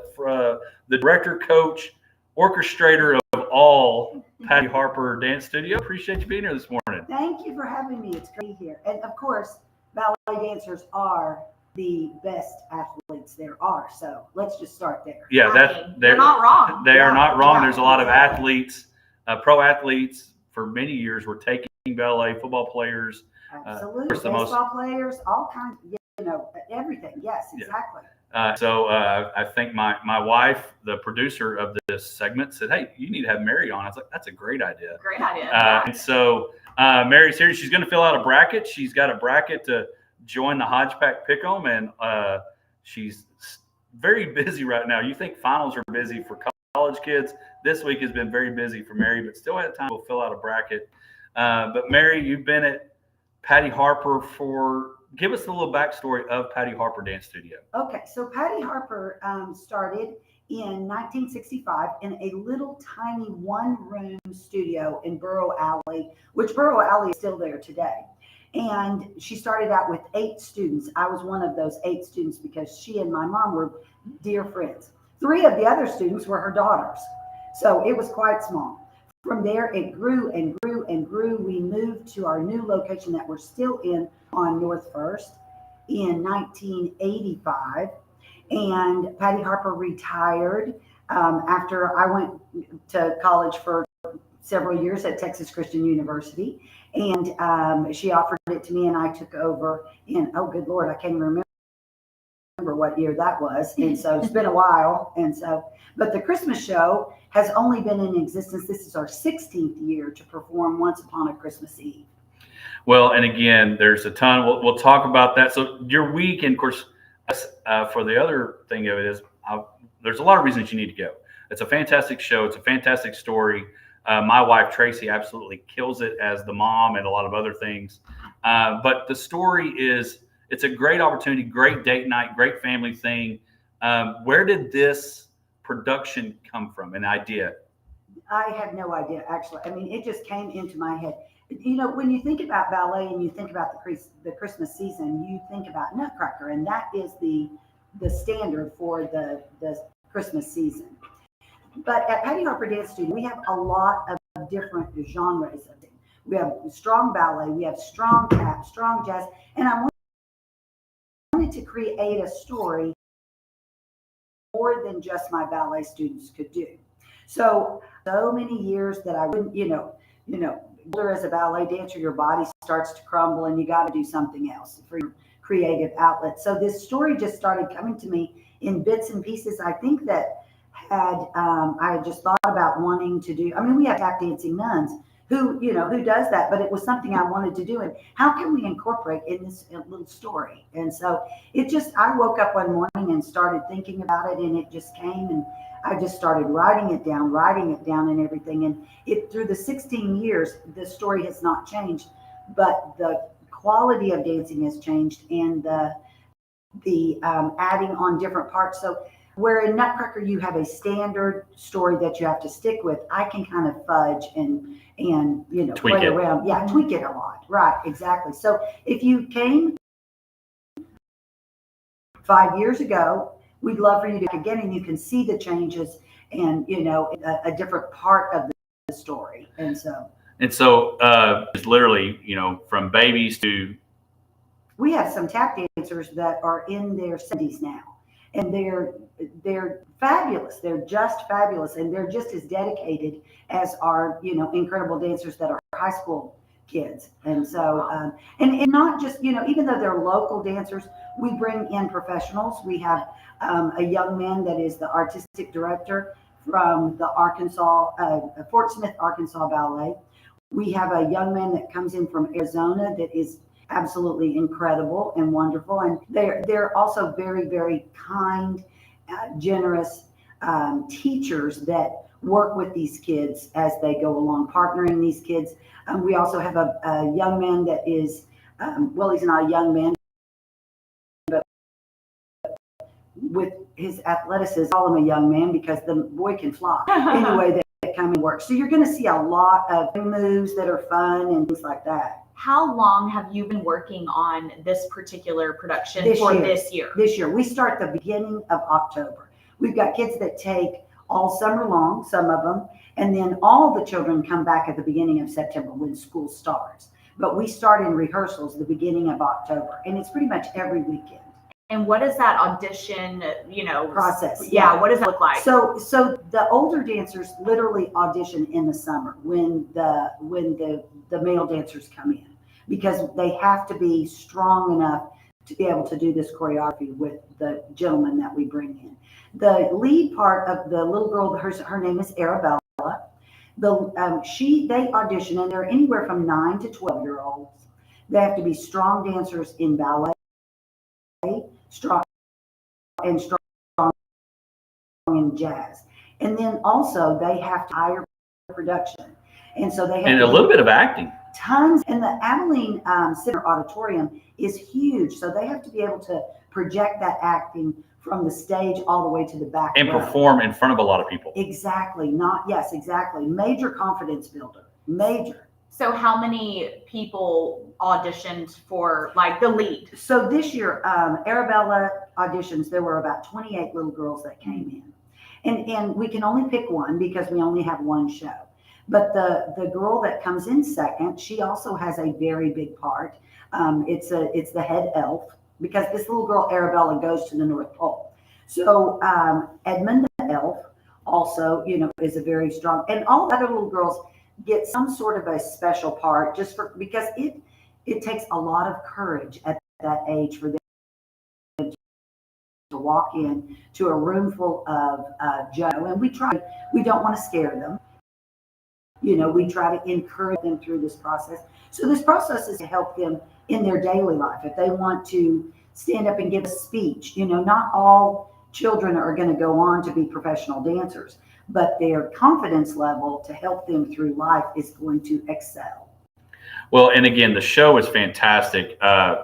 the director, coach, orchestrator of all Patty Harper Dance Studio. Appreciate you being here this morning. Thank you for having me. It's great here. And of course, ballet dancers are the best athletes there are. So let's just start there. Yeah, They're not wrong. They are not wrong. Yeah, There's a lot of exactly. athletes, pro athletes for many years were taking ballet, football players. Absolutely. course, the Baseball players, all kinds, everything. Yes, Yeah. exactly. So I think my wife, the producer of this segment, said, "Hey, you need to have Mary on." I was like, "That's a great idea." Great idea. And so Mary's here. She's going to fill out a bracket. She's got a bracket to join the Hodge Pack Pick'em, and she's very busy right now. You think finals are busy for college kids? This week has been very busy for Mary, but still had time to fill out a bracket. But Mary, you've been at Patty Harper give us a little backstory of Patty Harper Dance Studio. Okay, so Patty Harper started in 1965 in a little tiny one-room studio in Burrow Alley, which Burrow Alley is still there today. And she started out with 8 students. I was one of those 8 students because she and my mom were dear friends. 3 of the other students were her daughters. So it was quite small. From there, it grew and grew and grew. We moved to our new location that we're still in on North First in 1985. And Patty Harper retired after I went to college for several years at Texas Christian University. And she offered it to me, and I took over in, oh, good Lord, I can't even remember what year that was. And so it's been a while. And so, but the Christmas show has only been in existence. This is our 16th year to perform Once Upon a Christmas Eve. Well, and again, there's a ton. We'll talk about that. So your week, and of course, for the other thing of it is, there's a lot of reasons you need to go. It's a fantastic show. It's a fantastic story. My wife, Tracy, absolutely kills it as the mom and a lot of other things. But the story it's a great opportunity, great date night, great family thing. Where did this production come from, an idea? I have no idea, actually. I mean, it just came into my head. You know, when you think about ballet and you think about the Christmas season, you think about Nutcracker, and that is the standard for the Christmas season. But at Patty Harper Dance Studio, we have a lot of different genres of it. We have strong ballet, we have strong tap, strong jazz, and I wanted to create a story more than just my ballet students could do. So many years that I wouldn't, you know, as a ballet dancer, your body starts to crumble and you got to do something else for your creative outlet. So this story just started coming to me in bits and pieces. I think that I had just thought about wanting to do, I mean, we have tap dancing nuns who does that, but it was something I wanted to do. And how can we incorporate in this little story? And so I woke up one morning and started thinking about it, and it just came, and I just started writing it down and everything. And through the 16 years, the story has not changed, but the quality of dancing has changed, and the adding on different parts. So where in Nutcracker you have a standard story that you have to stick with, I can kind of fudge and play around. Yeah, tweak it a lot. Right, exactly. So if you came 5 years ago, we'd love for you to come again, and you can see the changes and a different part of the story. And so it's literally from babies to. We have some tap dancers that are in their 70s now. And they're fabulous. They're just fabulous, and they're just as dedicated as our incredible dancers that are high school kids. And so and not just even though they're local dancers, we bring in professionals. We have a young man that is the artistic director from the Fort Smith, Arkansas Ballet. We have a young man that comes in from Arizona that is absolutely incredible and wonderful, and they're also very, very kind, generous teachers that work with these kids as they go along, partnering these kids. We also have a young man that is he's not a young man, but with his athleticism, call him a young man because the boy can fly. Anyway, that come and work. So you're going to see a lot of moves that are fun and things like that. How long have you been working on this particular production this year? This year. We start the beginning of October. We've got kids that take all summer long, some of them, and then all the children come back at the beginning of September when school starts. But we start in rehearsals the beginning of October, and it's pretty much every weekend. And what is that audition, process? Yeah, what does that look like? So the older dancers literally audition in the summer when the male dancers come in, because they have to be strong enough to be able to do this choreography with the gentleman that we bring in. The lead part of the little girl, her name is Arabella. They audition, and they're anywhere from 9 to 12-year-olds. They have to be strong dancers in ballet, strong in jazz. And then also they have to hire production. And so they have And to a little bit of acting. tons. And the Abilene Center Auditorium is huge. So they have to be able to project that acting from the stage all the way to the back. And row. perform in front of a lot of people. Exactly. Yes, exactly. Major confidence builder. Major. So how many people auditioned for like the lead? So this year, Arabella auditions, there were about 28 little girls that came in. And we can only pick one because we only have one show. But the girl that comes in second, she also has a very big part. It's the head elf, because this little girl, Arabella, goes to the North Pole. So Edmund the elf also, is a very strong, and all the other little girls get some sort of a special part because it takes a lot of courage at that age for them to walk in to a room full of judges. And we don't want to scare them. We try to encourage them through this process. So this process is to help them in their daily life. If they want to stand up and give a speech, not all children are going to go on to be professional dancers, but their confidence level to help them through life is going to excel. Well, and again, the show is fantastic. I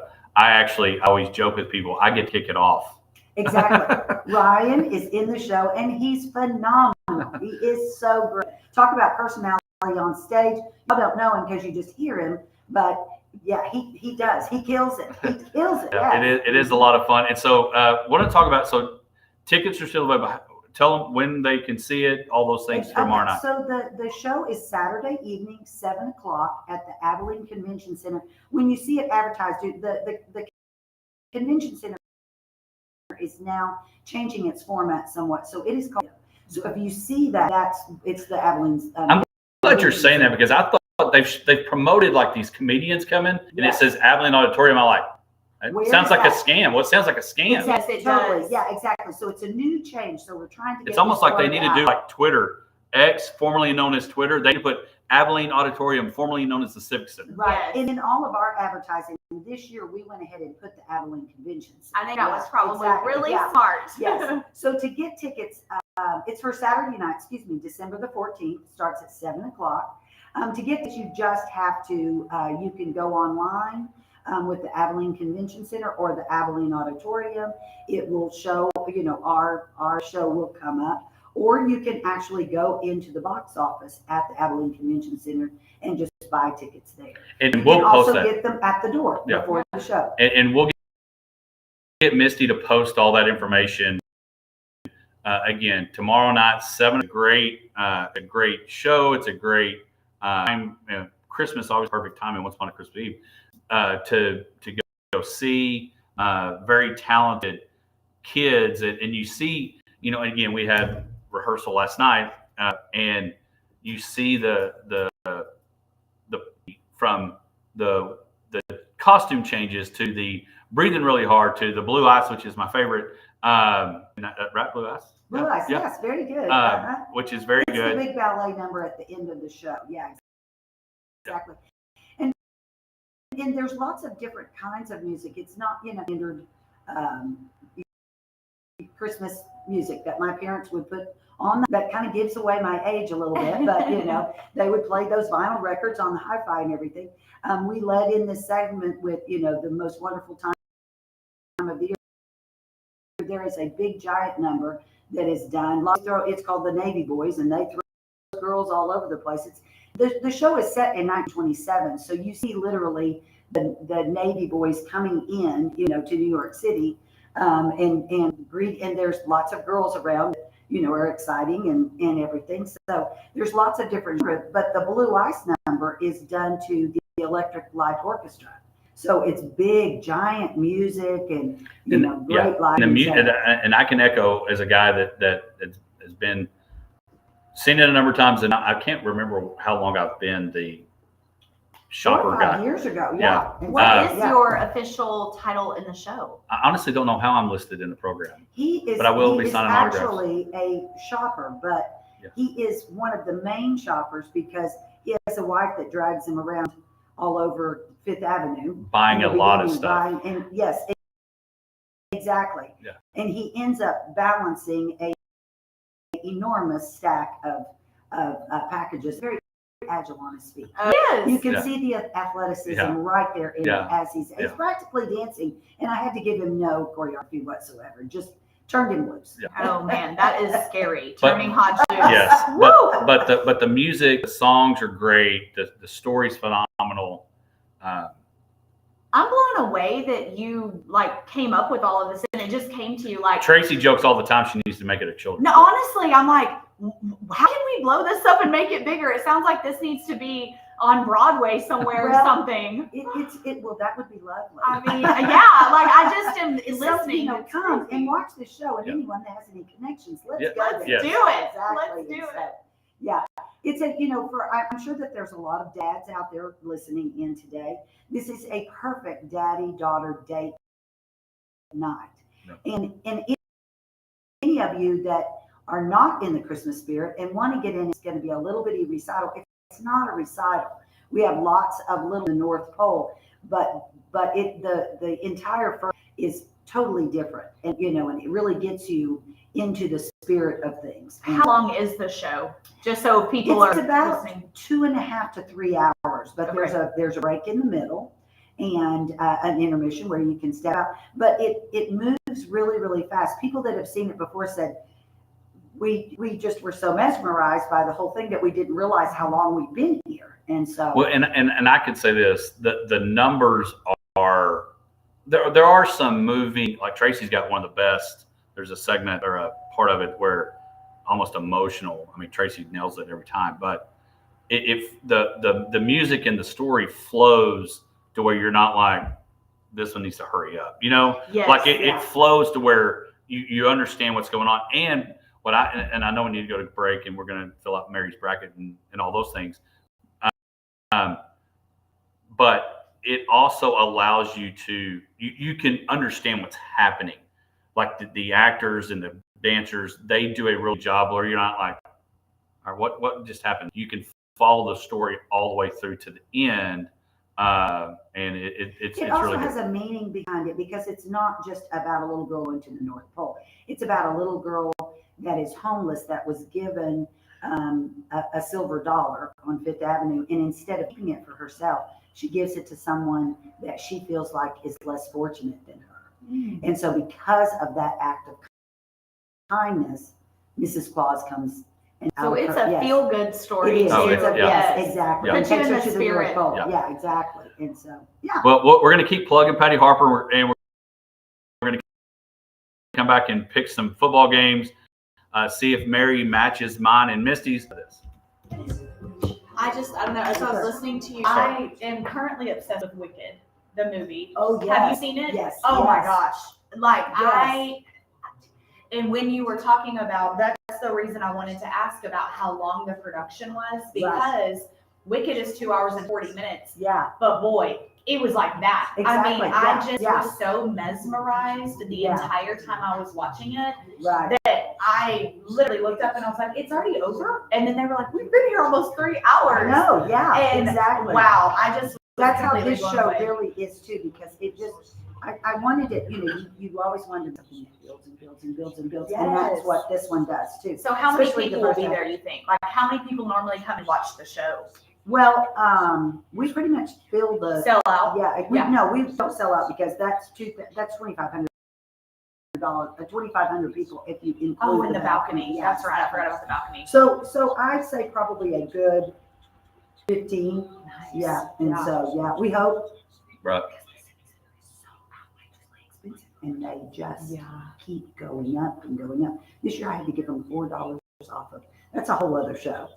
always joke with people, I get to kick it off. Exactly. Ryan is in the show and he's phenomenal. He is so great. Talk about personality on stage. I don't know him because you just hear him, but yeah, he does. He kills it. He kills it. Yeah, Yes. it is a lot of fun. And so want to talk about, so tickets are still available. Tell them when they can see it, all those things tomorrow night. So the show is Saturday evening, 7:00 at the Abilene Convention Center. When you see it advertised, the Convention Center is now changing its format somewhat. So it is called. So if you see that, it's the Abilene's. I'm glad you're saying that, because I thought they've promoted like these comedians coming and Yes. it says Abilene Auditorium. I'm like, it Where sounds is like that? a scam. Well, it sounds like a scam. Yes, it Totally. does. Yeah, exactly. So it's a new change. So we're trying to get It's almost this like they word need to do out. like Twitter, X, formerly known as Twitter. They need to put Abilene Auditorium, formerly known as the Civic Center. Right. Yes. And in all of our advertising this year, we went ahead and put the Abilene Convention Center. I think that was Yeah, probably exactly. really Yeah. smart. Yes. So to get tickets, it's for Saturday night, December the 14th, starts at 7:00. To get this, you just have to, you can go online with the Abilene Convention Center or the Abilene Auditorium. It will show, our show will come up, or you can actually go into the box office at the Abilene Convention Center and just buy tickets there. And You we'll can post also that. get them at the door Yeah. before the show. And we'll get Misty to post all that information. Again, tomorrow night, 7. A great show. It's a great time. Christmas always perfect time, and once upon a Christmas Eve to go see very talented kids, and you see, and again, we had rehearsal last night, and you see the from the costume changes to the breathing really hard to the blue ice, which is my favorite. Right, blue ice. Blue Eyes, Yeah. yes, very good. Which is very It's good. the big ballet number at the end of the show. Yeah, exactly. And there's lots of different kinds of music. It's not, standard Christmas music that my parents would put on. That kind of gives away my age a little bit, but they would play those vinyl records on the hi-fi and everything. We led in this segment with, the most wonderful time of the year. There is a big giant number that is done. It's called the Navy Boys, and they throw girls all over the place. The show is set in 1927, so you see literally the Navy Boys coming in, to New York City, and greet. And there's lots of girls around, are exciting and everything. So there's lots of different. But the Blue Ice number is done to the Electric Light Orchestra. So it's big, giant music and great lighting. And I can echo as a guy that has been seen it a number of times, and I can't remember how long I've been the shopper 4 or 5 guy. years ago. Yeah. What is your official title in the show? I honestly don't know how I'm listed in the program. He is, But I will he be is signing autographs. actually a shopper, but Yeah. he is one of the main shoppers because he has a wife that drags him around all over Fifth Avenue. Buying in a the lot of beginning, stuff. And yes, exactly. Yeah. And he ends up balancing a enormous stack of packages. Very agile on his feet. Yes. You can Yeah. see the athleticism Yeah. right there in Yeah. as he's practically dancing. And I had to give him no choreography whatsoever. Just turned him loose. Yeah. Oh man, that is scary. But- Turning Hodge loose. Yes, Woo! but the music, the songs are great. The story's phenomenal. I'm blown away that you like came up with all of this and it just came to you like. Tracy jokes all the time she needs to make it a children's. No, honestly, I'm like, how can we blow this up and make it bigger? It sounds like this needs to be on Broadway somewhere or something. Well, that would be lovely. I mean, yeah, like I just am So, listening. you know, It's come crazy. and watch the show, and Yeah. anyone that has any connections, let's Yeah. go Let's there. Yes. do it. Exactly. Let's do And so, it. yeah, it's a, you know, I'm sure that there's a lot of dads out there listening in today. This is a perfect daddy-daughter date night. Yeah. And if any of you that are not in the Christmas spirit and want to get in, it's going to be a little bitty recital. It's not a recital. We have lots of little in the North Pole, but the entire first is totally different, and you know, and it really gets you into the spirit of things. And How long is the show? Just so people it's are about listening. 2.5 to 3 hours, but Okay. there's a break in the middle and an intermission where you can step out. But it moves really, really fast. People that have seen it before said we just were so mesmerized by the whole thing that we didn't realize how long we've been here. And so Well, and I could say this: the numbers are there are some moving. Like Tracy's got one of the best. There's a segment or a part of it where almost emotional. I mean, Tracy nails it every time. But if the music and the story flows to where you're not like, this one needs to hurry up, you know, Yes, like it yeah. flows to where you understand what's going on. And I know we need to go to break and we're going to fill out Mary's bracket and all those things. But it also allows you to, you can understand what's happening. Like the actors and the dancers, they do a real job where you're not like, all right, what just happened? You can follow the story all the way through to the end. And it's it also really has good. a meaning behind it, because it's not just about a little girl going to the North Pole. It's about a little girl that is homeless that was given a silver dollar on Fifth Avenue, and instead of keeping it for herself, she gives it to someone that she feels like is less fortunate than her. And so because of that act of kindness, Mrs. Claus comes and So out of it's her- a yes. feel-good story. It is. Oh, too. It's a, yeah. yes, exactly. Yeah. It Puts you takes in her the to spirit. North Pole. Yeah. Yeah, exactly. And so, yeah. Well, we're going to keep plugging Patty Harper, and we're going to come back and pick some football games, see if Mary matches mine and Misty's. I don't know. As I was listening to you, I am currently obsessed with Wicked, the movie. Oh, yes. Have you seen it? Yes. Oh my yes. gosh. Like Yes. and when you were talking about, that's the reason I wanted to ask about how long the production was, because Wicked is 2 hours and 40 minutes. Yeah. But boy, it was like that. Exactly, I mean, yeah, I just yeah. was so mesmerized the Yeah. entire time I was watching it Right. that I literally looked up and I was like, it's already over? And then they were like, we've been here almost 3 hours. No, yeah, And exactly. wow, I just That's how completely this blown show away. really is too, because it just, I wanted it, you know, you always wanted something that builds and builds and builds and builds. And that's Yes. what this one does too. So how many Especially the people will first be half. there, you think? Like how many people normally come and watch the show? Well, we pretty much fill the, Sell out? yeah, no, we don't sell out, because that's $2,500, 2,500 people if you include. Oh, in the balcony. Yeah. That's right. I forgot about the balcony. So I'd say probably a good 15. Nice. Yeah, and so, yeah, we hope. Right. And they just Yeah. keep going up and going up. This year I had to give them $4 off of, that's a whole other show.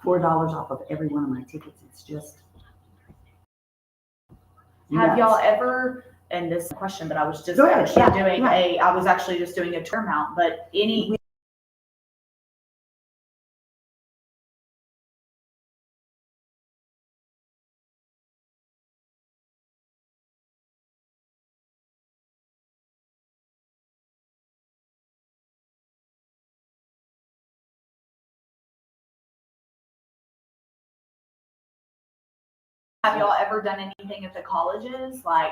$4 off of every one of my tickets. It's just. Have nuts. y'all ever, and this is a question, but I was just Go ahead. actually Yeah, doing yeah. I was actually just doing a term out, but any Have y'all ever done anything at the colleges? Like,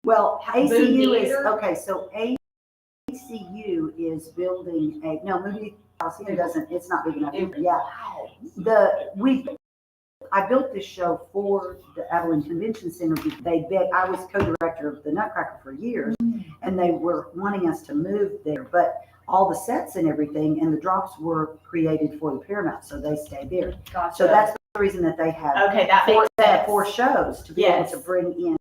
Well, ACU is, theater? okay, so ACU is building movie Coliseum doesn't, it's not big enough. Yeah. I built this show for the Abilene Convention Center. I was co-director of the Nutcracker for years, and they were wanting us to move there, but all the sets and everything and the drops were created for the Paramount, so they stayed there. gotcha. So that's the reason that they have Okay, that makes sense. 4 shows to be able Yes. to bring in,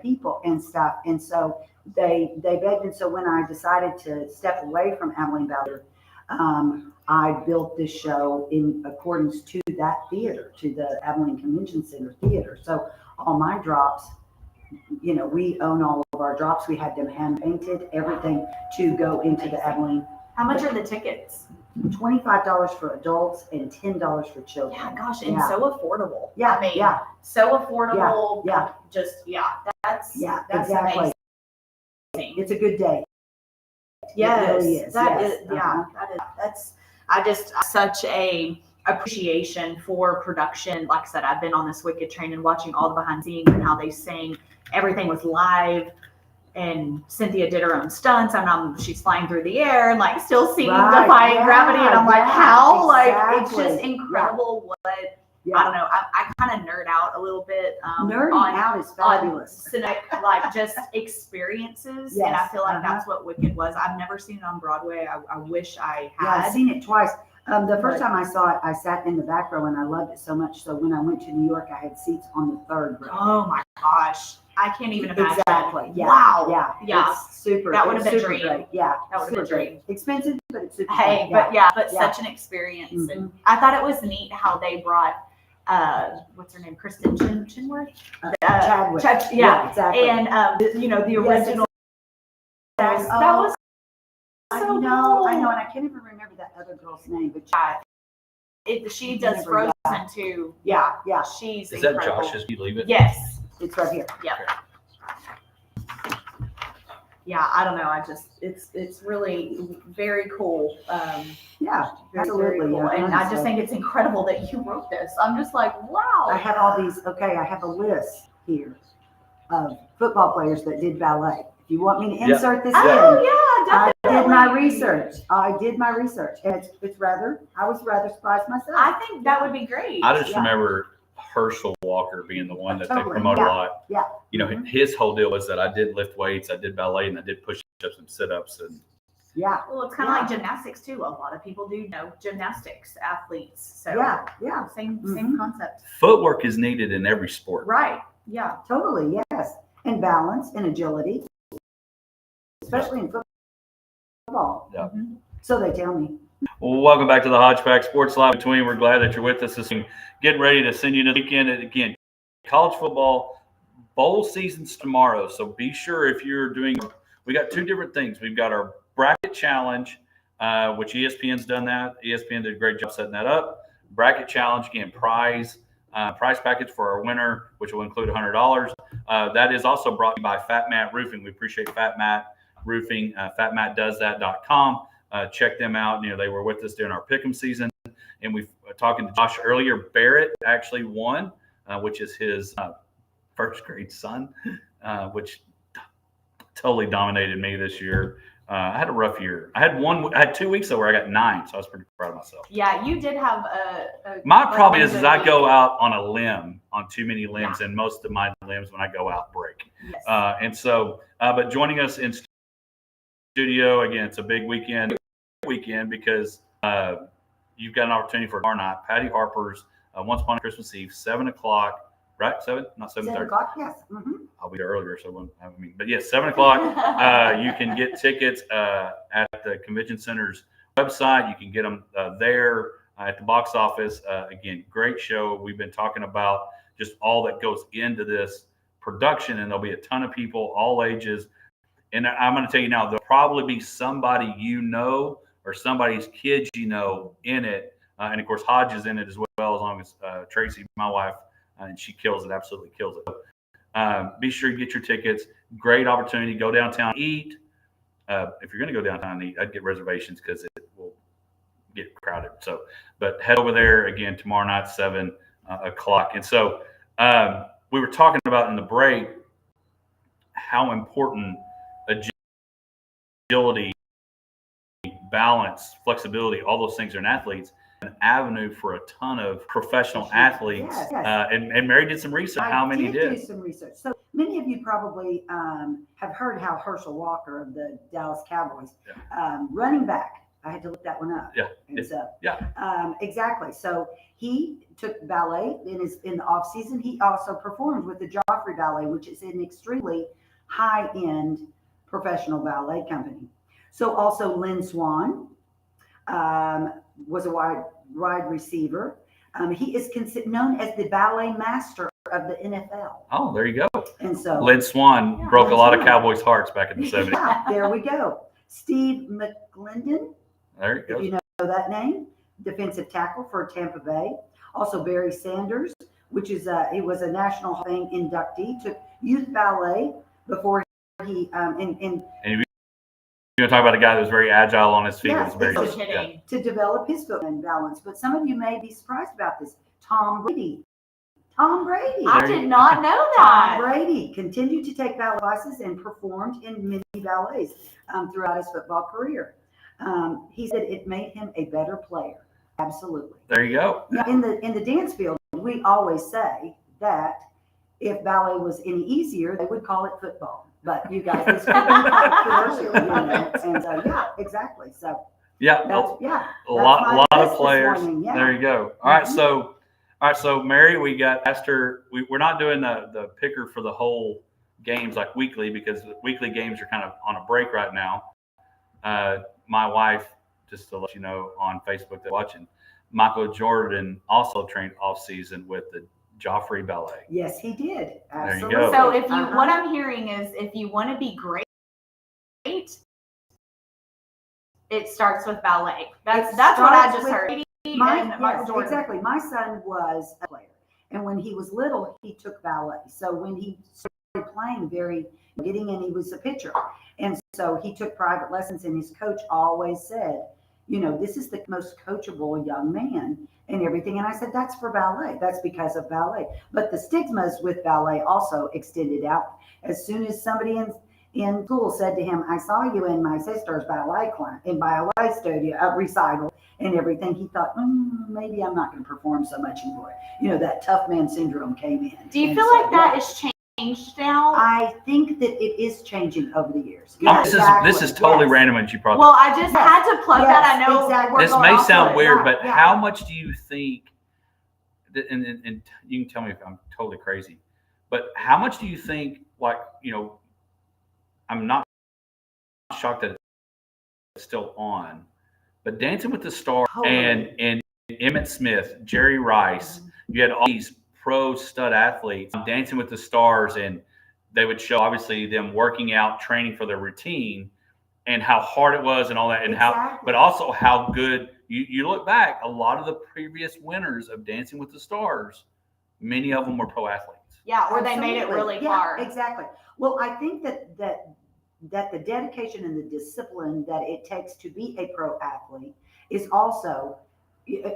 people and stuff. And so they begged. And so when I decided to step away from Abilene Valley, I built this show in accordance to that theater, to the Abilene Convention Center theater. So all my drops, we own all of our drops. We had them hand painted, everything to go into the Abilene. How much are the tickets? $25 for adults and $10 for children. Yeah, gosh, and Yeah. so affordable. Yeah, I mean, yeah. so affordable. Yeah. That's Exactly. amazing. It's a good day. Yes, It really is. that Yes. is, yeah, that's such a appreciation for production. Like I said, I've been on this Wicked train and watching all the behind the scenes and how they sing. Everything was live, and Cynthia did her own stunts. She's flying through the air and like still singing Right, Defying yeah, Gravity, and I'm like, yeah, how? Like, it's exactly. just incredible what. Yeah. I don't know. I kind of nerd out a little bit. Nerding on out is fabulous. cinematic, like just experiences, and I Yes, feel like uh-huh. that's what Wicked was. I've never seen it on Broadway. I wish I Yeah, had. I've seen it twice. The first But- time I saw it, I sat in the back row and I loved it so much. So when I went to New York, I had seats on the 3rd row. Oh my gosh, I can't even imagine. Exactly. Yeah. Wow. Yeah. Yeah. It's super. That would have it's been a super dream. great. Yeah. That would have been a super dream. great. Expensive, but it's super. Hey, great. Yeah. but Yeah. such an experience, and Mhm. I thought it was neat how they brought what's her name, Kristen Chenoweth. Chadwick. Yeah. Exactly. And the Yes, original. exactly. That was I so know, cool. and I can't even remember that other girl's name, but She does Remember, Frozen too. yeah, yeah, She's Is that incredible. Josh's? You leave it? Yes. it's right here. Yeah, I don't know. It's really very cool. Yeah, Very, absolutely. very cool. Yeah, And I just honestly. think it's incredible that you wrote this. I'm just like, wow. I have all these. Okay, I have a list here of football players that did ballet. If you want me to Yeah. insert this Oh in, yeah, I definitely. did my research. And I was rather surprised myself. I think that would be great. I just Yeah. remember Herschel Walker being the one that they Totally, promote yeah, a lot. yeah. His whole deal was that I did lift weights, I did ballet, and I did push-ups and sit-ups. And Yeah, Well, it's kind of Yeah. like gymnastics too. A lot of people do gymnastics athletes. So yeah, same Mhm. concept. footwork is needed in every sport. Right. Yeah. totally, yes. And balance and agility, especially in football. Yeah. Mhm. So they tell me. Well, welcome back to the Hodge Pack Sports Live Between. We're glad that you're with us this week. Getting ready to send you to the weekend. And again, college football bowl season's tomorrow. So be sure if you're doing, we got 2 different things. We've got our bracket challenge, which ESPN's done that. ESPN did a great job setting that up. Bracket challenge, again, prize package for our winner, which will include $100. That is also brought to you by Fat Matt Roofing. We appreciate Fat Matt Roofing, fatmattdoesthat.com. Check them out. They were with us during our pick'em season, and we talking to Josh earlier. Barrett actually won, which is his first grade son, which totally dominated me this year. I had a rough year. I had 2 weeks though where I got 9, so I was pretty proud of myself. Yeah, you did have a My problem is good I week. go out on a limb, on too many limbs, and most of my limbs when I go out break. Yes. And so, but joining us in studio again, it's a big weekend because you've got an opportunity for tomorrow night. Patty Harper's Once Upon a Christmas Eve, 7:00. Right, 7? Not 7:30. 7 o'clock, yes. Mm-hmm. I'll be there earlier, but yes, 7:00. You can get tickets at the Convention Center's website. You can get them there at the box office. Again, great show. We've been talking about just all that goes into this production, and there'll be a ton of people, all ages. And I'm going to tell you now, there'll probably be somebody or somebody's kids in it. And of course, Hodge is in it as long as Tracy, my wife, and she kills it, absolutely kills it. Be sure you get your tickets. Great opportunity. Go downtown, eat. If you're going to go downtown and eat, I'd get reservations because it will get crowded. So, but head over there again tomorrow night, 7 o'clock. And so We were talking about in the break how important agility, balance, flexibility, all those things are in athletes. An avenue for a ton of professional athletes. Yes, yes. And Mary did some research. How many did? do some research. So many of you probably have heard how Herschel Walker of the Dallas Cowboys, running back. I had to look that one up. Yeah. And so, Yeah. exactly. So he took ballet in the off season. He also performed with the Joffrey Ballet, which is an extremely high end professional ballet company. So also Lynn Swan was a wide receiver. He is known as the ballet master of the NFL. Oh, there you go. And so Lynn Swan broke a lot of Cowboys' hearts back in the 70s. Yeah, there we go. Steve McGlinden. There you go. If you know that name, defensive tackle for Tampa Bay. Also Barry Sanders, which is he was a National Hall of Fame inductee, took youth ballet before he And you're going to talk about a guy that was very agile on his feet. Yes, Was very to develop his foot and balance. But some of you may be surprised about this. Tom Brady. I did not know that. Tom Brady continued to take ballet classes and performed in many ballets throughout his football career. He said it made him a better player. Absolutely. There you go. Now, in the dance field, we always say that if ballet was any easier, they would call it football. But you guys, it's controversial, And so, yeah, exactly. So Yeah. A lot of players. There you go. All right. So Mary, we got asked her. We're not doing the picker for the whole games like weekly because the weekly games are kind of on a break right now. My wife, just to let you know on Facebook that watching, Michael Jordan also trained off season with the Joffrey Ballet. Yes, he did. Absolutely. There you go. So if you, what I'm hearing is, if you want to be great, it starts with ballet. That's what I just heard. Yes, exactly. My son was a player, and when he was little, he took ballet. So when he started playing, he was a pitcher, and so he took private lessons. And his coach always said, this is the most coachable young man and everything. And I said, that's for ballet. That's because of ballet. But the stigmas with ballet also extended out. As soon as somebody in school said to him, I saw you in my sister's ballet class, in ballet studio, recital and everything, he thought, maybe I'm not going to perform so much anymore. That tough man syndrome came in. Do you feel like that is changed now? I think that it is changing over the years. This is totally random when you brought Well, I just had to plug that. I know exactly. This may sound weird, but how much do you think, and you can tell me if I'm totally crazy, but how much do you think, I'm not shocked that it's still on, but Dancing with the Stars and Emmitt Smith, Jerry Rice, you had all these pro stud athletes Dancing with the Stars, and they would show obviously them working out, training for their routine, and how hard it was and all that, and but also how good you look back. A lot of the previous winners of Dancing with the Stars, many of them were pro athletes. Yeah, or they made it really far. Exactly. Well, I think that the dedication and the discipline that it takes to be a pro athlete is also,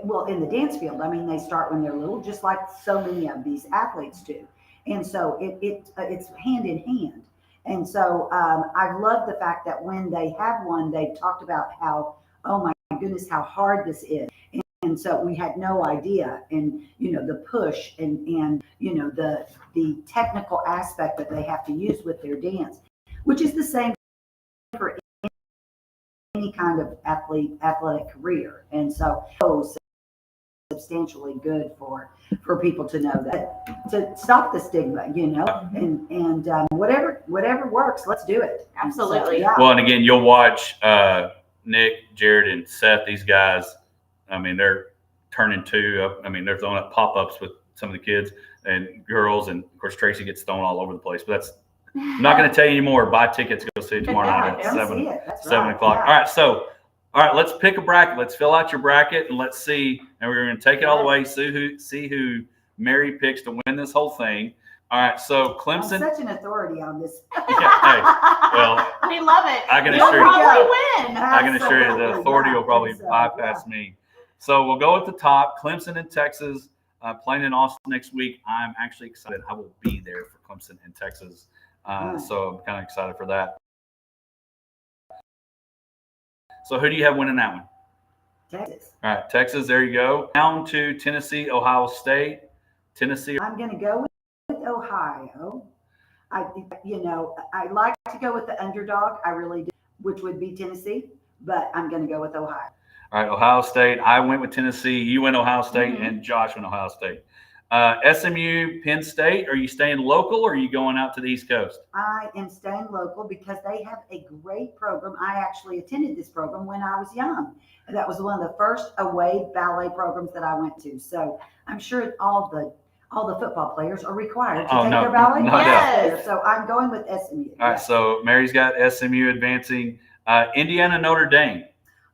well, in the dance field. I mean, they start when they're little, just like so many of these athletes do. And so it's hand in hand. And so I love the fact that when they have one, they talked about how, oh my goodness, how hard this is. And so we had no idea, and the push and the technical aspect that they have to use with their dance, which is the same for any kind of athletic career. And so substantially good for people to know that, to stop the stigma, and whatever works, let's do it. Absolutely. So, yeah. Well, and again, you'll watch Nick, Jared, and Seth. These guys, I mean, they're turning two. I mean, they're throwing up pop-ups with some of the kids and girls, and of course Tracy gets thrown all over the place. But that's I'm not going to tell you anymore. Buy tickets. Go see it tomorrow night at 7 o'clock. Yeah. All right, let's pick a bracket. Let's fill out your bracket and let's see. And we're going to take it all the way. See who Mary picks to win this whole thing. All right, so Clemson. I'm such an authority on this. Well, we love it. I can You'll assure probably you. win. I can assure you the authority will probably bypass me. So we'll go at the top. Clemson and Texas. playing in Austin next week. I'm actually excited. I will be there for Clemson and Texas. So I'm kind of excited for that. So who do you have winning that one? Texas. All right, Texas, there you go. Down to Tennessee, Ohio State. Tennessee. I'm going to go with Ohio. I like to go with the underdog. I really do, which would be Tennessee, but I'm going to go with Ohio. All right, Ohio State. I went with Tennessee. You went Ohio State, and Josh went Ohio State. SMU, Penn State. Are you staying local or are you going out to the East Coast? I am staying local because they have a great program. I actually attended this program when I was young. That was one of the first away ballet programs that I went to. So I'm sure all the football players are required to take their ballet classes there. So I'm going with SMU. All right, so Mary's got SMU advancing. Indiana, Notre Dame.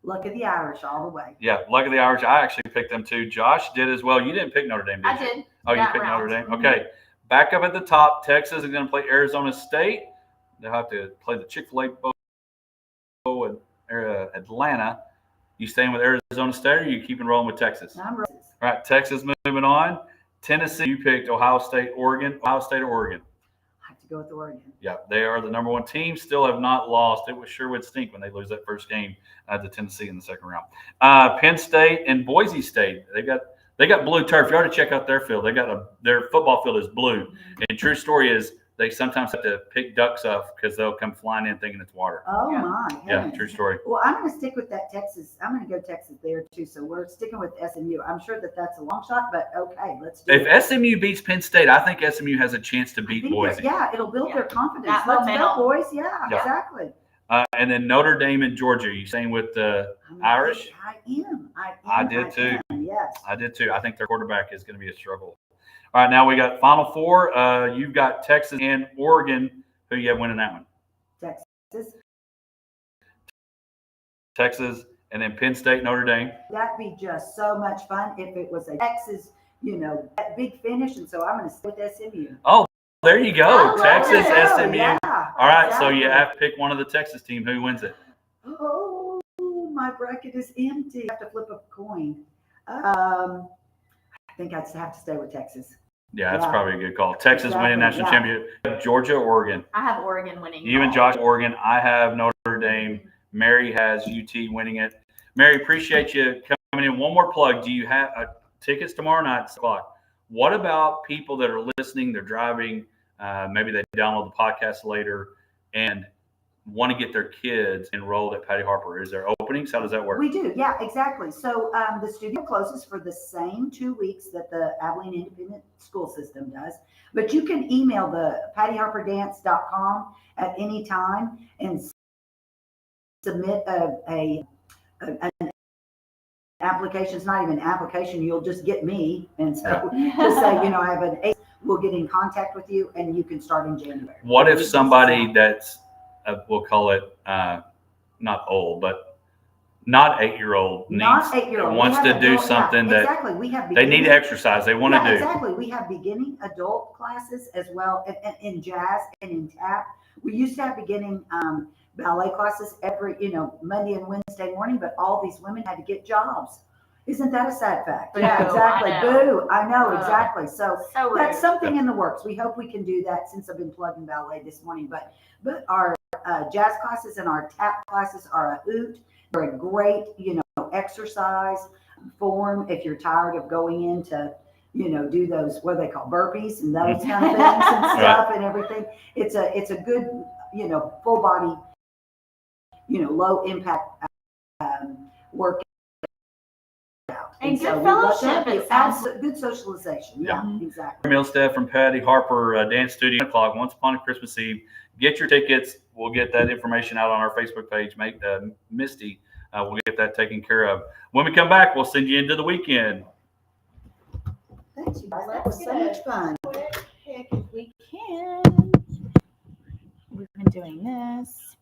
Luck of the Irish all the way. Yeah, luck of the Irish. I actually picked them too. Josh did as well. You didn't pick Notre Dame, did you? I did. Oh, you picked Notre Dame? Okay. Back up at the top, Texas is going to play Arizona State. They'll have to play the Chick-fil-A Bowl in Atlanta. You staying with Arizona State or are you keeping rolling with Texas? I'm ready. All right, Texas moving on. Tennessee, you picked Ohio State, Oregon. Ohio State or Oregon? I have to go with Oregon. Yeah, they are the number one team. Still have not lost. It sure would stink when they lose that first game to Tennessee in the second round. Penn State and Boise State. They got blue turf. You ought to check out their field. Their football field is blue. And true story is they sometimes have to pick ducks up because they'll come flying in thinking it's water. Oh my! Yeah, Heavens. true story. Well, I'm going to stick with that Texas. I'm going to go Texas there too. So we're sticking with SMU. I'm sure that's a long shot, but okay, let's do it. If SMU beats Penn State, I think SMU has a chance to beat Boise. Yeah, it'll build their confidence. That Let's momentum. go, boys. Yeah, exactly. And then Notre Dame and Georgia. Are you staying with the Irish? I am. I did too. Yes. I did too. I think their quarterback is going to be a struggle. All right, now we got Final Four. You've got Texas and Oregon. Who you have winning that one? Texas, and then Penn State, Notre Dame. That'd be just so much fun if it was a Texas, that big finish. And so I'm going to stick with SMU. Oh, there you go. Texas, SMU. Yeah, all right, exactly. so you have to pick one of the Texas team. Who wins it? Oh, my bracket is empty. I have to flip a coin. I think I'd have to stay with Texas. Yeah, that's probably a good call. Texas winning national champion. Georgia, Oregon. I have Oregon winning. You and Josh, Oregon. I have Notre Dame. Mary has UT winning it. Mary, appreciate you coming in. One more plug. Do you have tickets tomorrow night at 6 o'clock? What about people that are listening, they're driving, maybe they download the podcast later and want to get their kids enrolled at Patty Harper? Is there openings? How does that work? We do. Yeah, exactly. So the studio closes for the same 2 weeks that the Abilene Independent School System does. But you can email the pattyharperdance.com at any time and submit an application. It's not even an application. You'll just get me. And so just say, I have an 8. We'll get in contact with you and you can start in January. What if somebody that's we'll call it not old, but not 8-year-old wants to do something that exactly. We have they need to exercise. They want to do. Exactly. We have beginning adult classes as well in jazz and in tap. We used to have beginning ballet classes every, Monday and Wednesday morning, but all these women had to get jobs. Isn't that a sad fact? Boo, Yeah, exactly. I know. Boo. I know, exactly. So rude. that's something in the works. We hope we can do that since I've been plugging ballet this morning. But our jazz classes and our tap classes are a hoot. They're a great, exercise form if you're tired of going in to, do those, what they call burpees and those kind of things and stuff and everything. It's a good, full body, low impact workout. And so good fellowship. It sounds good socialization. Yeah, exactly. Milstead from Patty Harper Dance Studio o'clock once upon a Christmas Eve. Get your tickets. We'll get that information out on our Facebook page. Misty, we'll get that taken care of. When we come back, we'll send you into the weekend. Thanks, you guys. That was so much fun. Quick pick if we can. We've been doing this.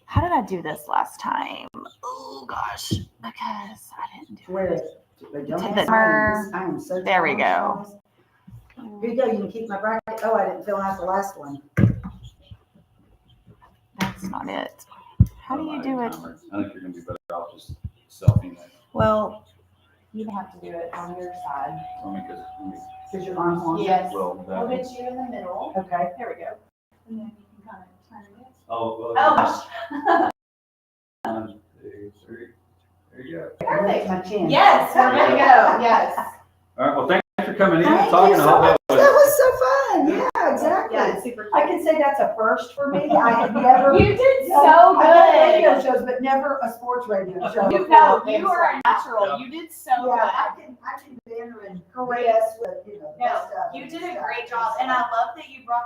How did I do this last time? Oh gosh, because I didn't do Where it. I am so There we go. Here you go. You can keep my bracket. Oh, I didn't fill out the last one. That's not it. How do you do it? I think you're going to be better off just selfie. Well, You have to do it on your side. Is your arm long? Yes. Well, We'll get you in the middle. Okay. There we go. And then you can kind of turn it. Oh, Oh, gosh. 1, 2, 3. There you go. Perfect. My chin. Yes, we're good to go. Yes. All right. Well, thanks for coming in and Thank you talking. so I hope much. that That was- was so fun. Yeah, exactly. Yeah, it's super I cute. can say that's a first for me. I had never. You did No, so I've done radio good. shows, but never a sports radio show. You before. know, And you so- are a natural. You did so Yeah, good. I can banter and BS with, No, best of you it did and a stuff. great job, and I love that you brought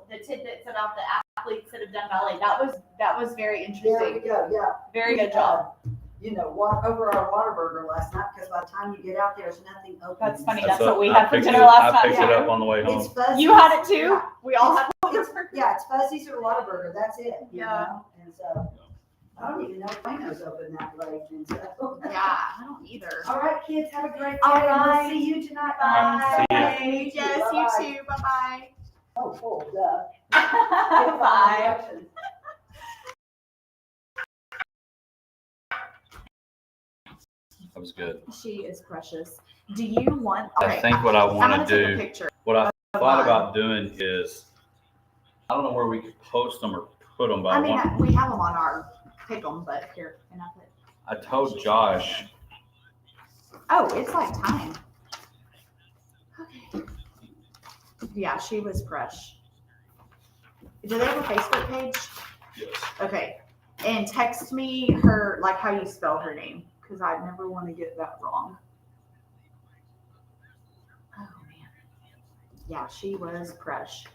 the tidbits about the athletes that have done ballet. That was very There we interesting. go, yeah. Very good job. Walk over our Whataburger last night, because by the time you get out there, there's nothing open. That's funny. That's That's what we I had for picked dinner it- last I picked night. it up on the way home. It's fuzzy. You had it too. Yeah. We all had. Yeah, it's Fuzzy's or Whataburger, that's it. you Yeah. know? And so, I don't even know if Plano's open that late. And so. Yeah, I don't either. All right, kids, have a great day. All and We'll right. see you tonight. Bye. See ya. Yes, Bye-bye. you too. Bye Oh, cool, duh. bye. Bye. That was good. She is precious. Do you want? All I right, think what I I'm want gonna to take a do, picture. what I of thought mine. about doing is, I don't know where we could post them or put them, but I I mean, want, we have them on our pick 'em, but here, and I put. I told Josh, Oh, it's like time. Okay. Yeah, she was fresh. Do they have a Facebook page? yes, Okay. And text me her, like how you spell her name, because I never want to get that wrong. Oh, man. Yeah, she was fresh.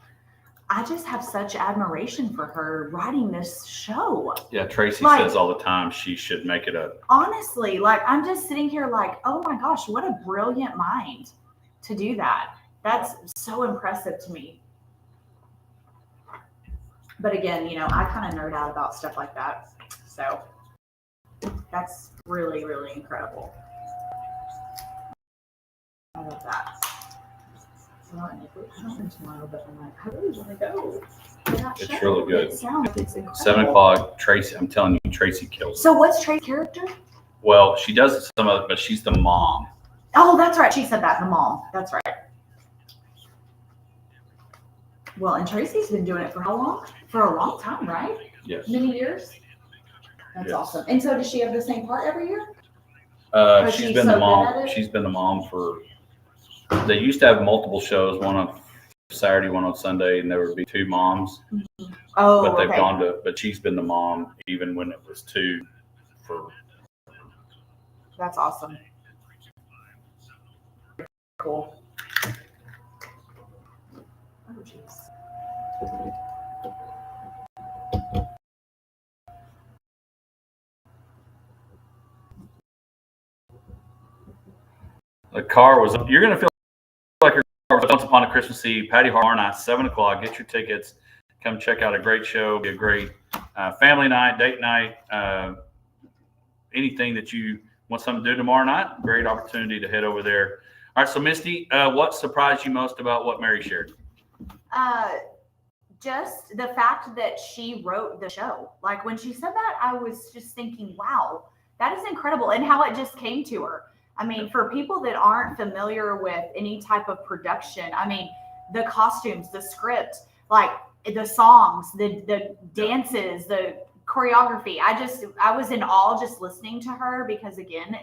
I just have such admiration for her writing this show. yeah, Tracy Like- says all the time she should make it a, Honestly, like I'm just sitting here like, oh my gosh, what a brilliant mind to do that. That's so impressive to me. But again, I kind of nerd out about stuff like that. So that's really, really incredible. I love that. Well, and if I don't know tomorrow, but I'm like, I really want to go. to that It's show. really good. It sounds like it's incredible. 7 o'clock, Tracy, I'm telling you, Tracy kills it. So what's Trey's character? Well, she does some of it, but she's the mom. Oh, that's right. She said that, the mom. That's right. Well, and Tracy's been doing it for how long? For a long time, right? Yes. Many years. That's Yes. awesome. And so does she have the same part every year? But She's she's been so the good mom. at it? She's been the mom for, they used to have multiple shows, one on Saturday, one on Sunday, and there would be 2 moms, Oh, but they've okay. gone to, but she's been the mom even when it was 2 for, That's awesome. Cool. Oh, jeez. the car was, you're going to feel like your car was once upon a Christmas Eve, Patty Horror Night, 7 o'clock. Get your tickets. Come check out a great show. Be a great family night, date night, anything that you want something to do tomorrow night. Great opportunity to head over there. All right, so Misty, what surprised you most about what Mary shared? Just the fact that she wrote the show. Like when she said that, I was just thinking, wow, that is incredible. And how it just came to her. I mean, for people that aren't familiar with any type of production, I mean, the costumes, the script, like the songs, the dances, the choreography. I was in awe just listening to her because again,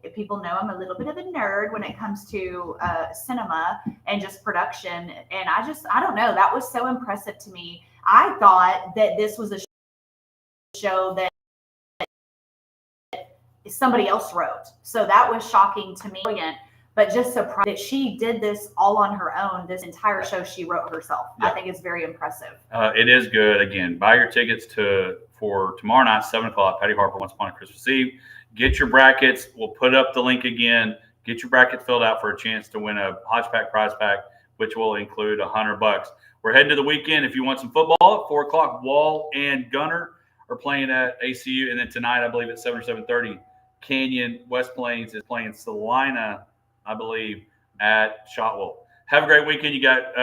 if people know, I'm a little bit of a nerd when it comes to cinema and just production. And I don't know, that was so impressive to me. I thought that this was a show that somebody else wrote. So that was shocking to me. But just surprised that she did this all on her own. This entire show she wrote herself. Yeah. I think it's very impressive. It is good. Again, buy your tickets for tomorrow night, 7 o'clock, Patty Harper, Once Upon a Christmas Eve. Get your brackets. We'll put up the link again. Get your bracket filled out for a chance to win a Hodge Pack prize pack, which will include $100. We're heading to the weekend. If you want some football at 4 o'clock, Wall and Gunner are playing at ACU. And then tonight, I believe at 7 or 7:30, Canyon West Plains is playing Salina, I believe, at Shotwell. Have a great weekend. You got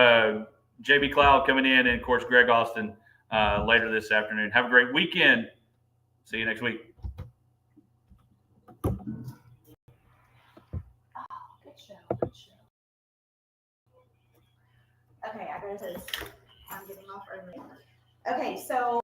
JB Cloud coming in and, of course, Greg Austin later this afternoon. Have a great weekend. See you next week. Okay, I gotta say this. I'm getting off early. Okay, so